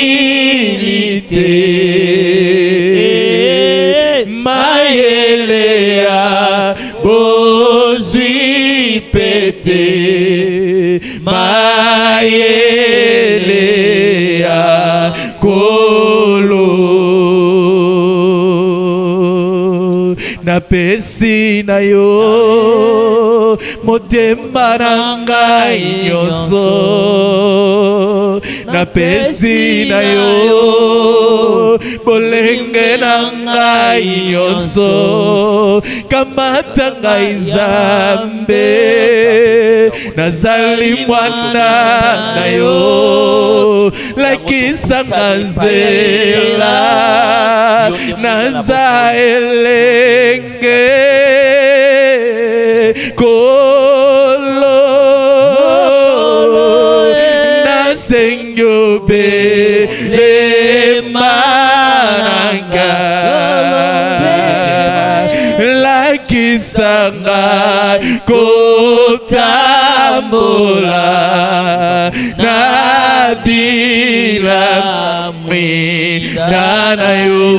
S1: mayele ya bozwi pete mayele ya kolo napesi na yo motema na ngai nyonso napesi na yo bolenge na ngai nyonso kamata ngai Nzambe nazali mwana na yo lakisanga nzela naza elenge kolo nasengyo bele mananga lakisanga kotambola nabila mwindana yo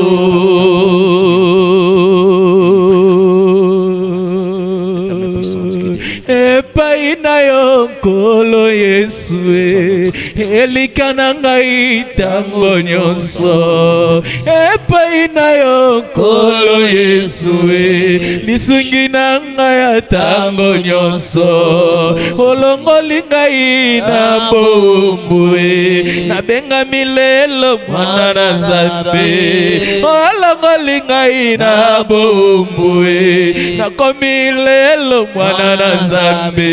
S1: epai na yo nkolo Yesu elika na ngai ntango nyonso epai na yo nkolo Yesu lisungi na ngai ntango nyonso olongoli ngai na bombu nabengami lelo mwana na Nzambe olongoli ngai na bombu nakomi lelo mwana na Nzambe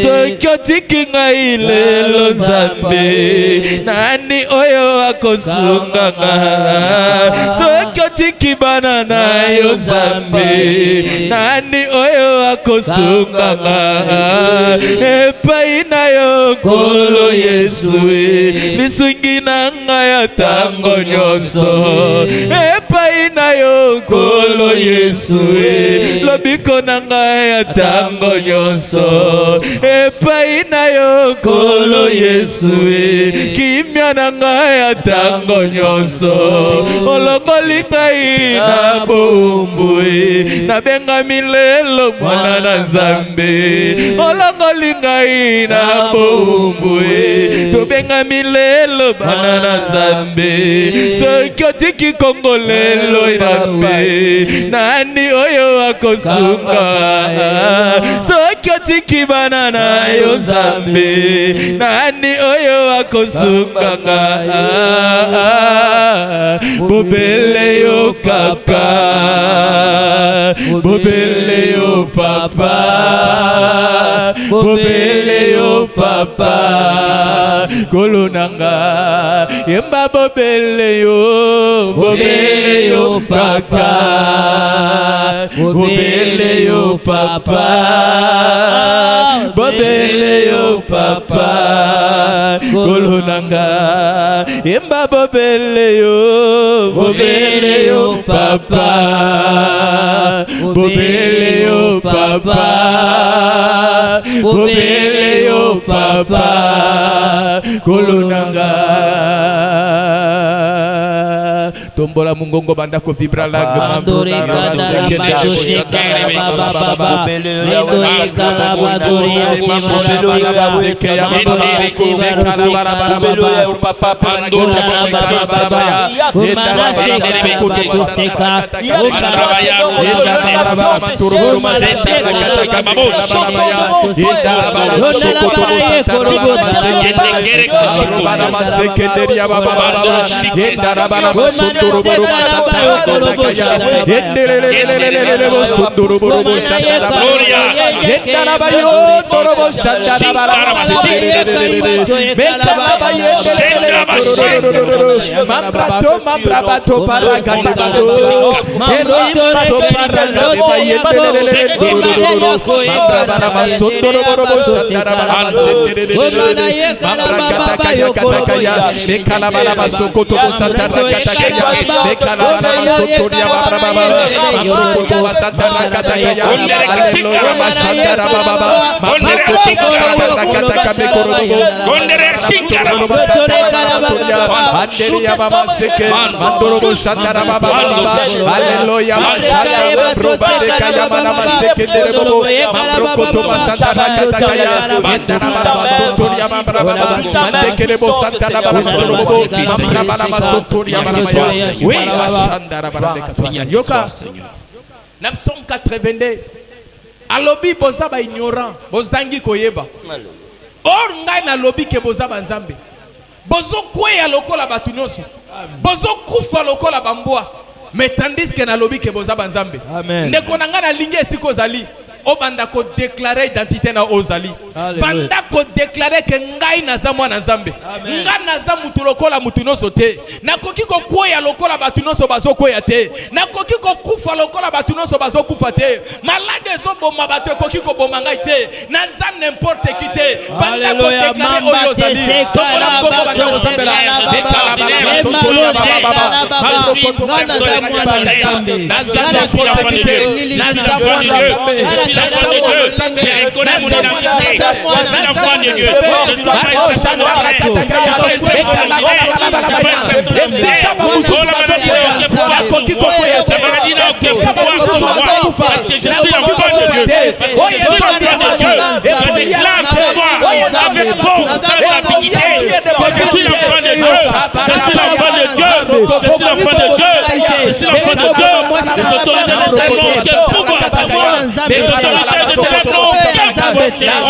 S1: soki otiki ngai lelo Nzambe nani oyo akosunga nga soki otiki bana na yo Nzambe nani oyo
S2: oyo akosunganga epai na yo Nkolo Yesu lisungi na ngai ya tango nyonso epai na yo Nkolo Yesu lobiko na ngai ya tango nyonso epai na yo Nkolo Yesu kimia na ngai ya tango nyonso olongoli ngai na bombu nabengami lelo mwana na Nzambe olongoli ngai na bombu tobengami lelo mwana na Nzambe soki otiki Kongo lelo Nzambe nani oyo akosunga soki otiki bana na yo Nzambe nani oyo akosunganga bobele yo kaka bobele yo papa bobele yo papa kolonanga yemba bobele yo papa bobele yo papa bobele yo papa kolonanga yemba bobele yo papa bobele yo papa bobele yo papa kolonanga tombola mungongo banda ko vibra la na psaume 82 alobi boza ba ignorant bozangi koyeba or ngai na lobi ke boza ba Nzambe bozo kweya lokola batu nyonso bozo kufa lokola bambwa mais tandis que na lobi ke boza ba Nzambe ndeko na ngai na lingi esiko zali obanda ko déclarer identité na ozali banda ko déclarer que ngai naza mwana Nzambe ngai naza mutu lokola mutu nyonso te nakoki ko koya lokola batu nyonso bazo koya te nakoki ko kufa lokola batu nyonso bazo kufa te malade zo boma batu koki ko boma ngai te naza n'importe qui te banda ko déclarer oyo ozali tokola ngoko banda ozambela dekala baba sotola baba
S3: je reconnais mon identité. Je suis l'enfant de Dieu. Je ne dois pas être chanteur. Je dois parce que je suis l'enfant de Dieu. Je déclare ce soir avec force, avec rapidité que je suis l'enfant de Dieu. Je suis l'enfant de Dieu. Je suis l'enfant de Dieu. Je suis l'enfant de Dieu. Les autorités de l'éternel n'ont aucun pouvoir sur moi. Les autorités de l'éternel n'ont aucun pouvoir sur moi.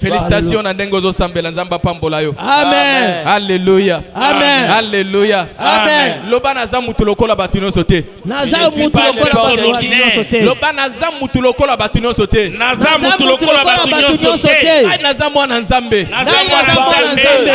S2: Félicitations à Ndengozo Sambela Nzamba Pambola yo.
S1: Amen.
S2: Alléluia.
S1: Amen.
S2: Alléluia.
S1: Amen.
S2: Loba naza mutu lokola batino sote.
S1: Naza mutu lokola batino sote.
S2: Loba naza mutu lokola batino sote.
S3: Naza mutu lokola batino sote.
S2: Ai naza mwana Nzambe.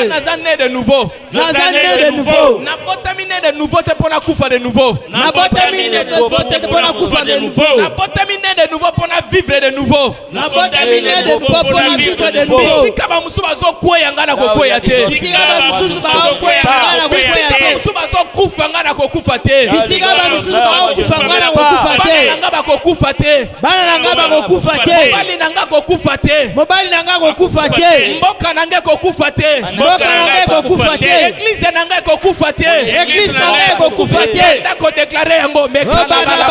S2: Naza né de nouveau.
S1: Naza né de nouveau.
S2: Nabotami né de nouveau te pona kufa de nouveau.
S1: Nabotami né de nouveau te pona kufa de nouveau.
S2: Nabotami né de nouveau pona vivre de nouveau.
S1: Nabotami né de nouveau pona vivre de nouveau.
S2: Sika ba musu bazo kweya ngana kokoya te.
S1: Sika ba musu bazo kweya ngana kokoya te.
S2: Musu bazo kufa ngana kokufa te.
S1: Sika ba musu bazo kufa ngana kokufa te.
S2: Bana nanga bakokufa te.
S1: Bana nanga bakokufa te.
S2: Mobali nanga kokufa te.
S1: Mobali nanga kokufa te.
S2: Mboka nanga kokufa te.
S1: Mboka nanga kokufa te.
S2: Église nanga kokufa te.
S1: Église nanga kokufa te.
S2: Ndako déclarer yango meka
S1: baba la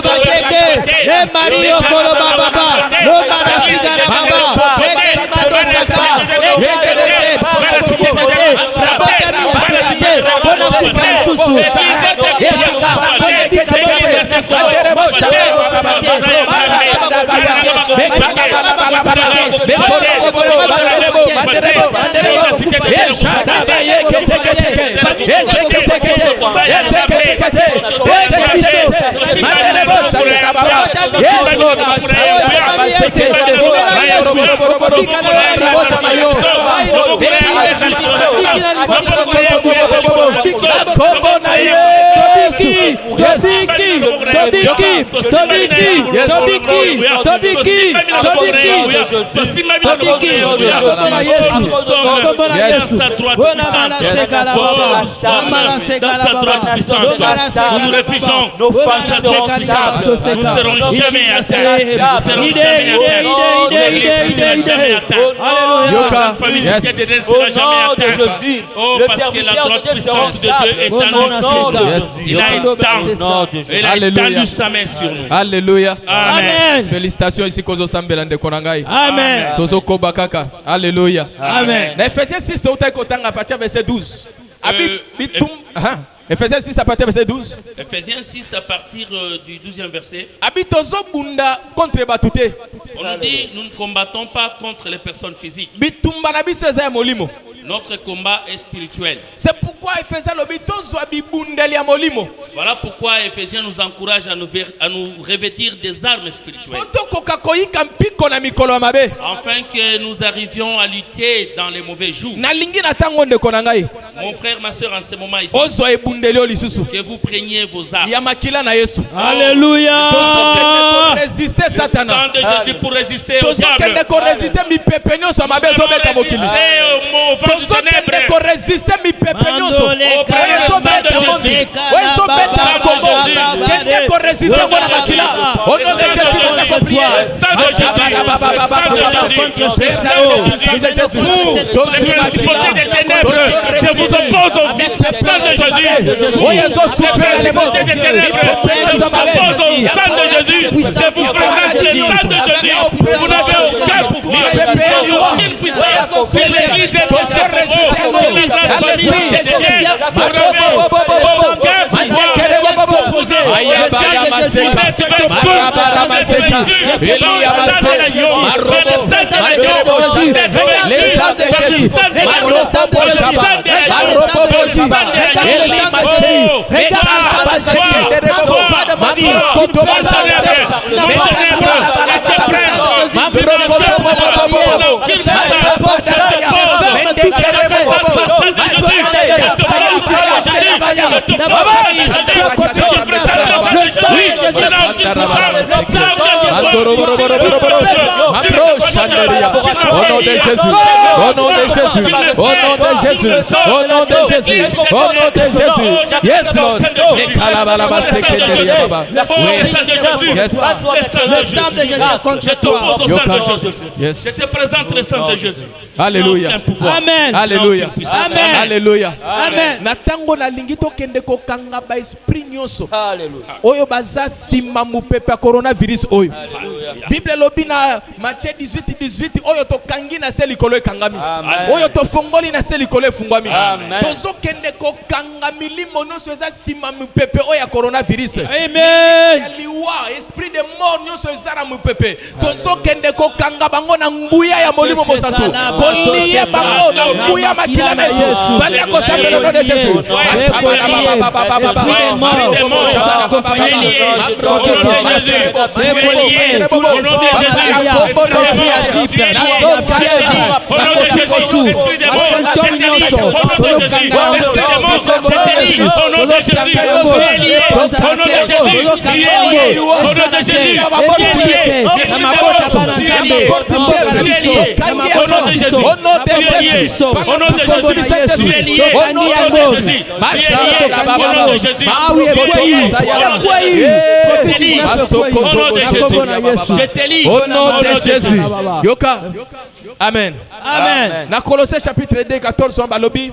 S1: bakeke le Mario kolo baba lo mara sigara baba ekeli madosa ekeli bona kufa susu yesaka
S3: nous nous réfugions nos pensées seront stables, nous ne serons jamais à terre, nous ne serons jamais à terre.
S4: Au nom de Jésus, le serviteur de Dieu sera
S3: il a étendu sa main sur nous.
S2: Alléluia.
S3: Amen.
S2: Félicitations ici Kozo Sambela Ndekonangai.
S1: Amen.
S2: Tozo Koba Kaka. Alléluia.
S1: Amen.
S2: Ephésiens 6 à partir verset 12. Ephésiens 6 à partir verset 12.
S3: Ephésiens 6 à partir du 12e verset.
S2: On
S3: nous dit, nous ne combattons pas contre les personnes physiques. Notre combat est spirituel.
S2: C'est pourquoi Ephésiens
S3: Voilà pourquoi Ephésiens nous encourage à nous revêtir des armes spirituelles. Afin que nous arrivions à lutter dans les mauvais jours. Mon frère, ma soeur, en ce moment ici, que vous preniez vos armes.
S1: Alléluia.
S2: Résister
S3: le sang de Jésus pour résister au diable.
S2: Résister au vent du ténèbre. Résister je vous oppose au sang de Jésus. Je vous présente le sang de Jésus. Vous n'avez aucun pouvoir, aucune puissance. C'est l'église de Au nom de Jésus. Au nom de Jésus. Au nom de Jésus. Au nom de Jésus. Au nom de Jésus. Yes, Lord. Yes.
S3: Le sang de Jésus contre toi. Je te présente le sang de Jésus.
S2: Alléluia.
S3: Amen.
S2: Alléluia.
S3: Amen.
S2: Alléluia.
S3: Amen.
S2: Na tango na lingi to kende ko kanga ba esprit nyonso.
S4: Alléluia.
S2: Oyo baza sima mupepe coronavirus oyo. Bible lobi na Matthieu 18 oyo to kangi na se likolo ekangami. Oyo to fongoli na se likolo efungwami. Tozo kende ko kanga milimo nyonso eza sima mupepe oyo coronavirus.
S3: Amen.
S2: Liwa esprit de mort nyonso eza na mupepe. Tozo kende ko kanga bango na nguya ya molimo mosantu. Kolie bango na nguya makila na Yesu. Bali ko sabela le nom de Jésus. Au nom de Jésus. Yoka. Amen.
S3: Amen.
S2: Na Colossiens chapitre 2, 14, on balobi.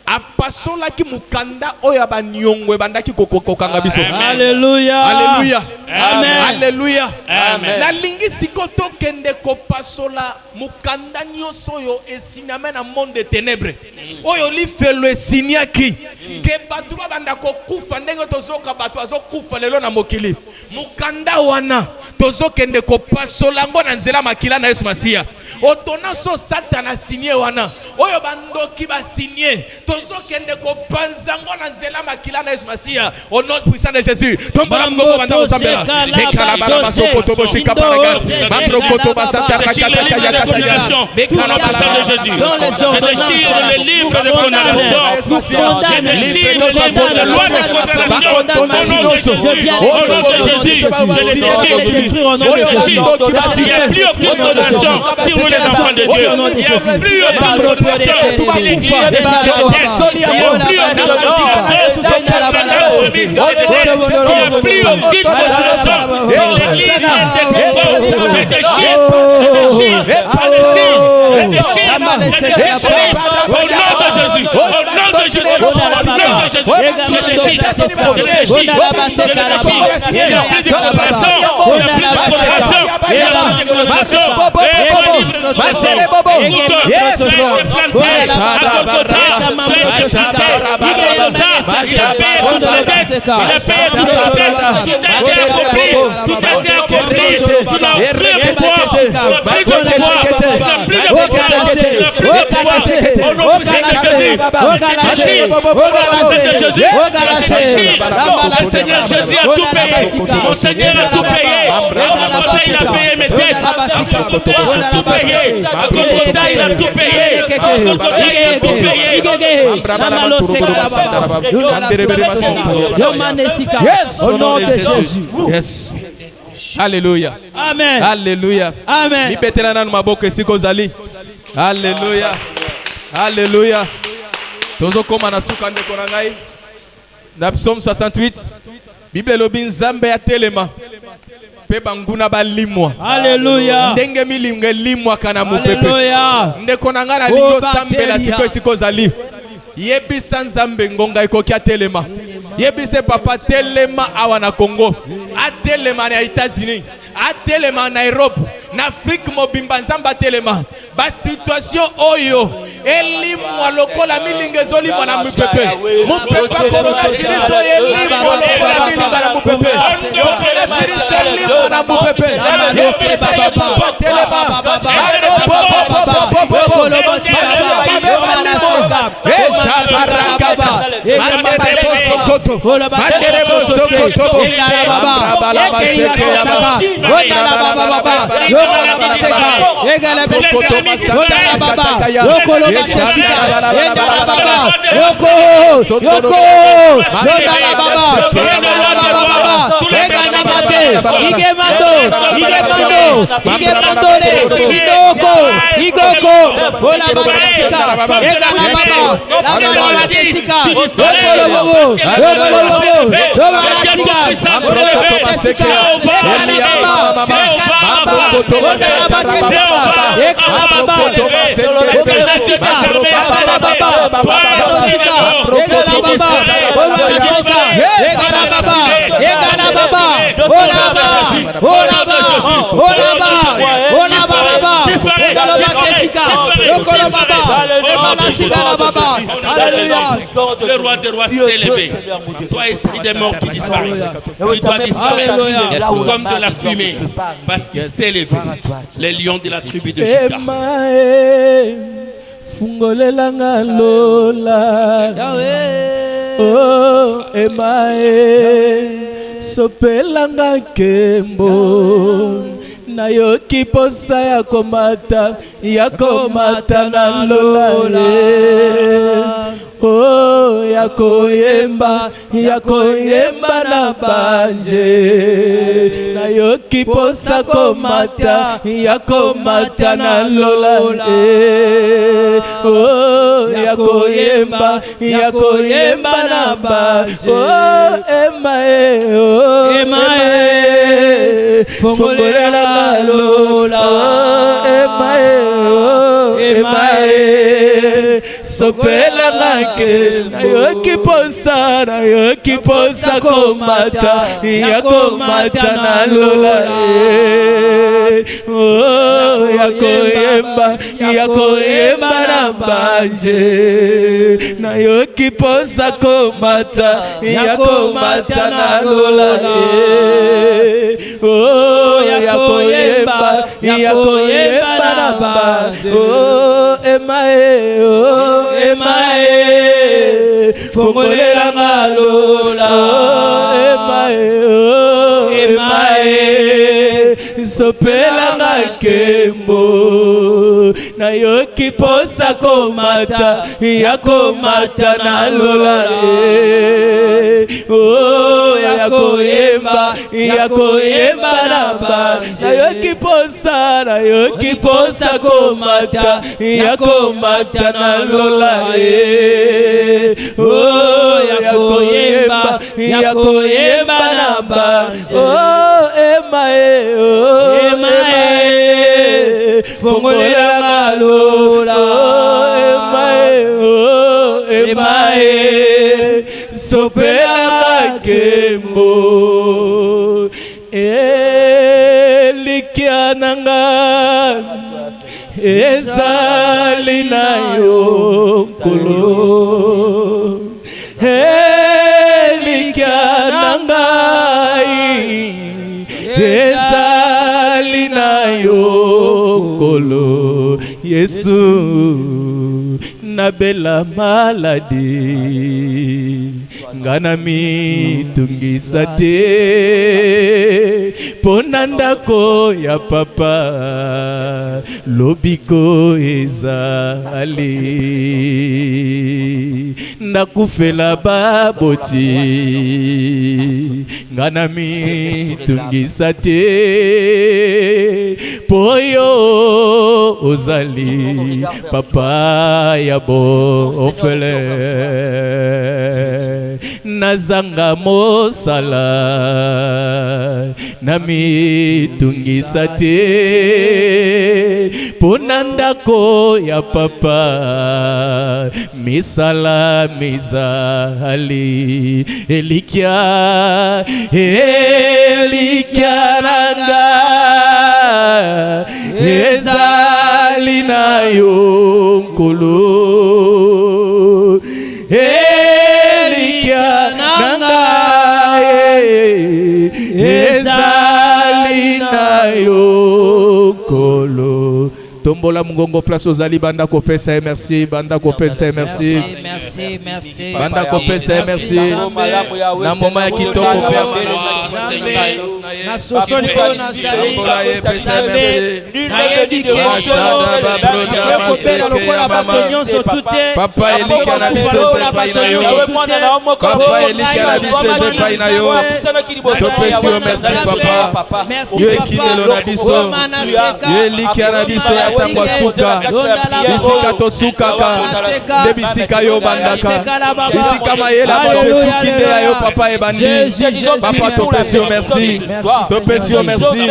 S2: Apasola ki mukanda oya banyongwe bandaki kokokanga biso.
S3: Alléluia.
S2: Alléluia.
S3: Amen.
S2: Alléluia.
S3: Amen.
S2: Na lingi sikoto kende kopasola mukanda nyonso yo esinyame na monde de ténèbres. Oyo li felo esinyaki ke batu banda kokufa ndenge tozoka batu azokufa lelo na mokili. Mukanda wana tozo kende kopasola ngo na nzela makila na Yesu Masia. Otona so Satan signé wana. Oyo bandoki ba signé. Tozo kende kopanza ngo na nzela makila na Yesu Masia. Au nom puissant de Jésus. Tombola mgongo banda osambela. Ekala bala basoko tobo shika paraga. Mamro koto basata rakata kaya kaya. Ekala bala de Jésus.
S3: Je déchire le livre de condamnation. Je déchire le livre de loi de condamnation. Au nom de Jésus. Au nom de Jésus. Je le déchire. Il n'y a plus aucune condamnation sur les enfants de Dieu. Il n'y a plus aucune condamnation pour l'Église. Il n'y a plus aucune condamnation sur la soumise. Il n'y a plus aucune condamnation pour l'Église. Je déchire. Au nom de Jésus. Au nom de Jésus. Au nom de Jésus. Je déchire. Je déchire. Il n'y a plus de condamnation. Il n'y a plus de condamnation. Il n'y a plus de condamnation. Le Seigneur Jésus a tout payé. Mon Seigneur a tout payé. Il a payé mes dettes. Il a tout payé. Il a tout payé. Il a tout payé.
S2: Yes, au nom de Jésus. Yes. Alléluia.
S3: Amen.
S2: Alléluia.
S3: Amen.
S2: Nipetela nanu maboko esiko zali. Alléluia. Alléluia. Tozo koma na suka ndeko na ngai. Na Psaume 68. Bible lobi nzambe ya telema. Pe banguna balimwa.
S3: Alléluia.
S2: Ndenge milinge limwa kana mupepe.
S3: Alléluia.
S2: Ndeko na ngana ligo sambela siko esiko zali. Yebisa nzambe ngonga ekoki atelema. Yebise papa telema awa na Congo. Atelema na États-Unis. Atelema na Europe. Na Afrique mobimba nzamba telema. Ba situation oyo elimwa lokola milinge zolimwa na mupepe. Mupepe coronavirus elimwa lokola milinga na mupepe. Coronavirus elimwa na mupepe. Yebisa papa telema.
S1: Igemando, Idoko, Igoko, Ola Babasika, Egana Baba, Lama Jessica, Okolo Bobo,
S3: le roi des rois s'est élevé. Toi, esprit des morts, tu disparais. Tu dois disparaître comme de la fumée, parce qu'il s'est élevé. Les lions de la tribu de Juda.
S2: Fungolelanga lola oh emae sopelanga kembo nayoki posa ya komata na lola oh yakoyemba na banje nayoki posa komata na lola oh yakoyemba na banje oh emae fongolela lola emae sopela ngake nayoki posa komata na lola oh yakoyemba na banje nayoki posa komata na lola oh yakoyemba na banje oh emae fongolela ngalola emae sopela ngakembo nayoki posa komata na lola oh yakoyemba na banje nayoki posa komata na lola oh yakoyemba na banje oh emae fongolela ngalola emae sopela kembo elikiananga ezali na yo nkolo elikiananga ezali na yo nkolo Yesu nabela maladi ngana mitungisa te pona ndako ya papa lobiko ezali nakufela baboti ngana mitungisa te poyo ozali papa ya bofele nazanga mosala na mitungisa te pona ndako ya papa misala mizali elikia nanga ezali na yo nkolo elikia nanga ezali na yo nkolo tombo Tombola Mungongo place aux Ali Banda Kopesa merci Banda Kopesa merci
S5: Merci.
S2: Banda Kopesa merci na moma ya kitoko pe
S5: na soso likolo na zali
S2: Papa Elika na biso epai na yo Papa Elika na biso epai na yo topesi yo merci papa yo ekinelo na biso yo elika na biso ya sangwa suka bisika tosukaka nde bisika yo bandaka bisika mayela bato esuki nde ya yo papa ebandi papa topesi yo merci topesi yo merci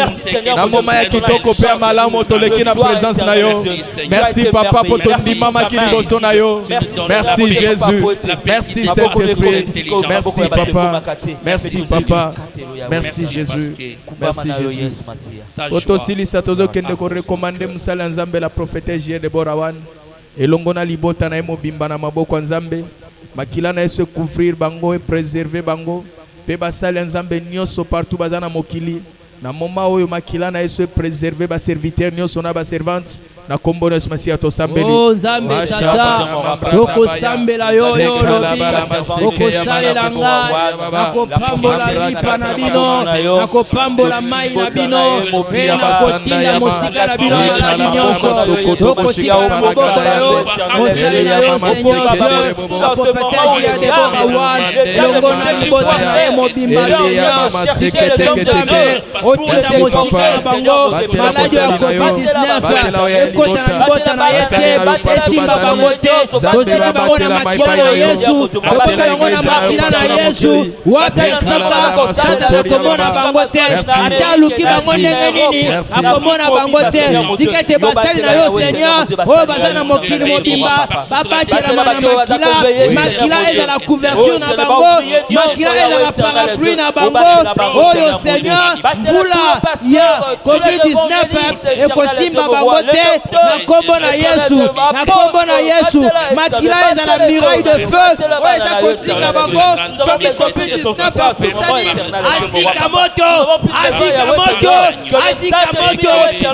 S2: na moma ya kitoko mpe ya malamu toleki na présence na yo merci papa po tondimamaki liboso na yo merci Jésus merci Saint-Esprit merci papa merci papa merci Jésus merci Jésus otosilisa tozokende korekomande mosala nzambe la prophétesse J. Deborah Wan elongo na libota na ye mobimba na maboko ya nzambe makila na ye se couvrir bango e préserver bango mpe basali ya nzambe nyonso partout baza na mokili na moma oyo makila na ye se préserver baserviteur nyonso na baservante na kombo na Masiya tosambeli
S1: nzambe tata tokosambela yo lobi okosalela ngai nakopambola lipa na bino nakopambola mai na bino mpe nakotinda mosika na bino maladi nyonso tokotika na moboko na yo mosali na yo Seigneur Dieu na prophétesse ya Deborah Wan elongo na libota na ye mobimba Seigneur nzambe otinda mosika na bango maladi ya COVID-19 kota na libota na ye te esimba bango te tosimba bango na makila na Yesu topesa bango na makila na Yesu wapesoka sata komona bango te ata aluki bango ndenge nini akomona bango te tika ete basali na yo Seigneur oyo baza na mokili mobimba babakelama na makila ezala couverture na bango makila ezala parapluie na bango oyo Seigneur mvula ya COVID-19 ekosimba bango te na kombo na Yesu makila ezala muraille de feu oyo eza kosinga bango soki COVID-19 apesani asika moto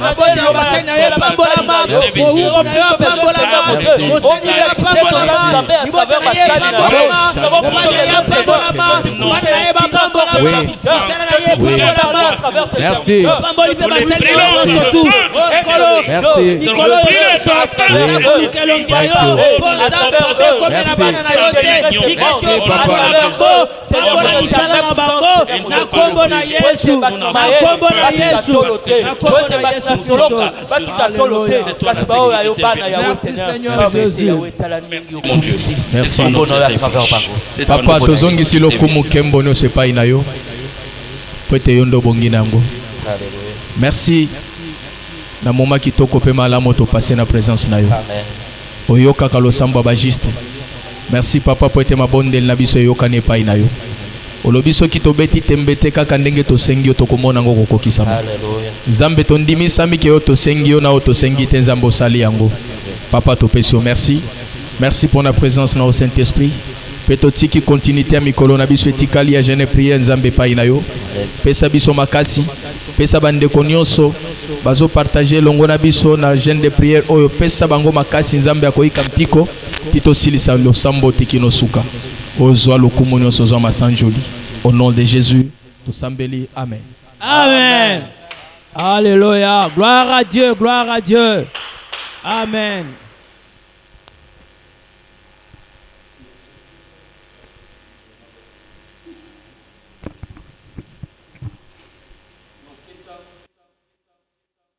S1: mabota ya basali na ye pambolama mowumu na yo pambolama mosali na yo pambolama libota na ye pambolama mobali na ye pambolama bana na ye bapambolama misala na ye pambolama
S2: merci
S1: pamboli mpe basali na yo nyonso tu mikolo nyonso nakoluka elongi ya yo mpo nzambe osekomela bana na yo te likaki opambola bango pambola misala na bango na kombo na Yesu
S2: papa tozongisi lokumu kembo nyonso epai na yo po ete yo ndo bongi nango merci na moma kitoko mpe malamu topase na présence na yo oyokaka losambo bagiste merci papa po ete mabondeli na biso eyokani epai na yo olobi soki tobeti tembe te kaka ndenge tosengi yo tokomona ngo kokokisama nzambe tondimisami ke yo tosengi yo na yo tosengi te nzambe osali yango papa topesi yo merci pour la présence na au Saint-Esprit peto tiki continuité ya mikolo na biso etikali ya jeune prière nzambe epai na yo pesa biso makasi pesa bandeko nyonso bazo partager longo na biso na jeune de prière oyo pesa bango makasi nzambe akoyika mpiko titosilisa losambo tikino suka ozwa lokumu nyonso ozwa masanjoli au nom de Jésus tosambeli
S1: amen alléluia gloire à Dieu amen.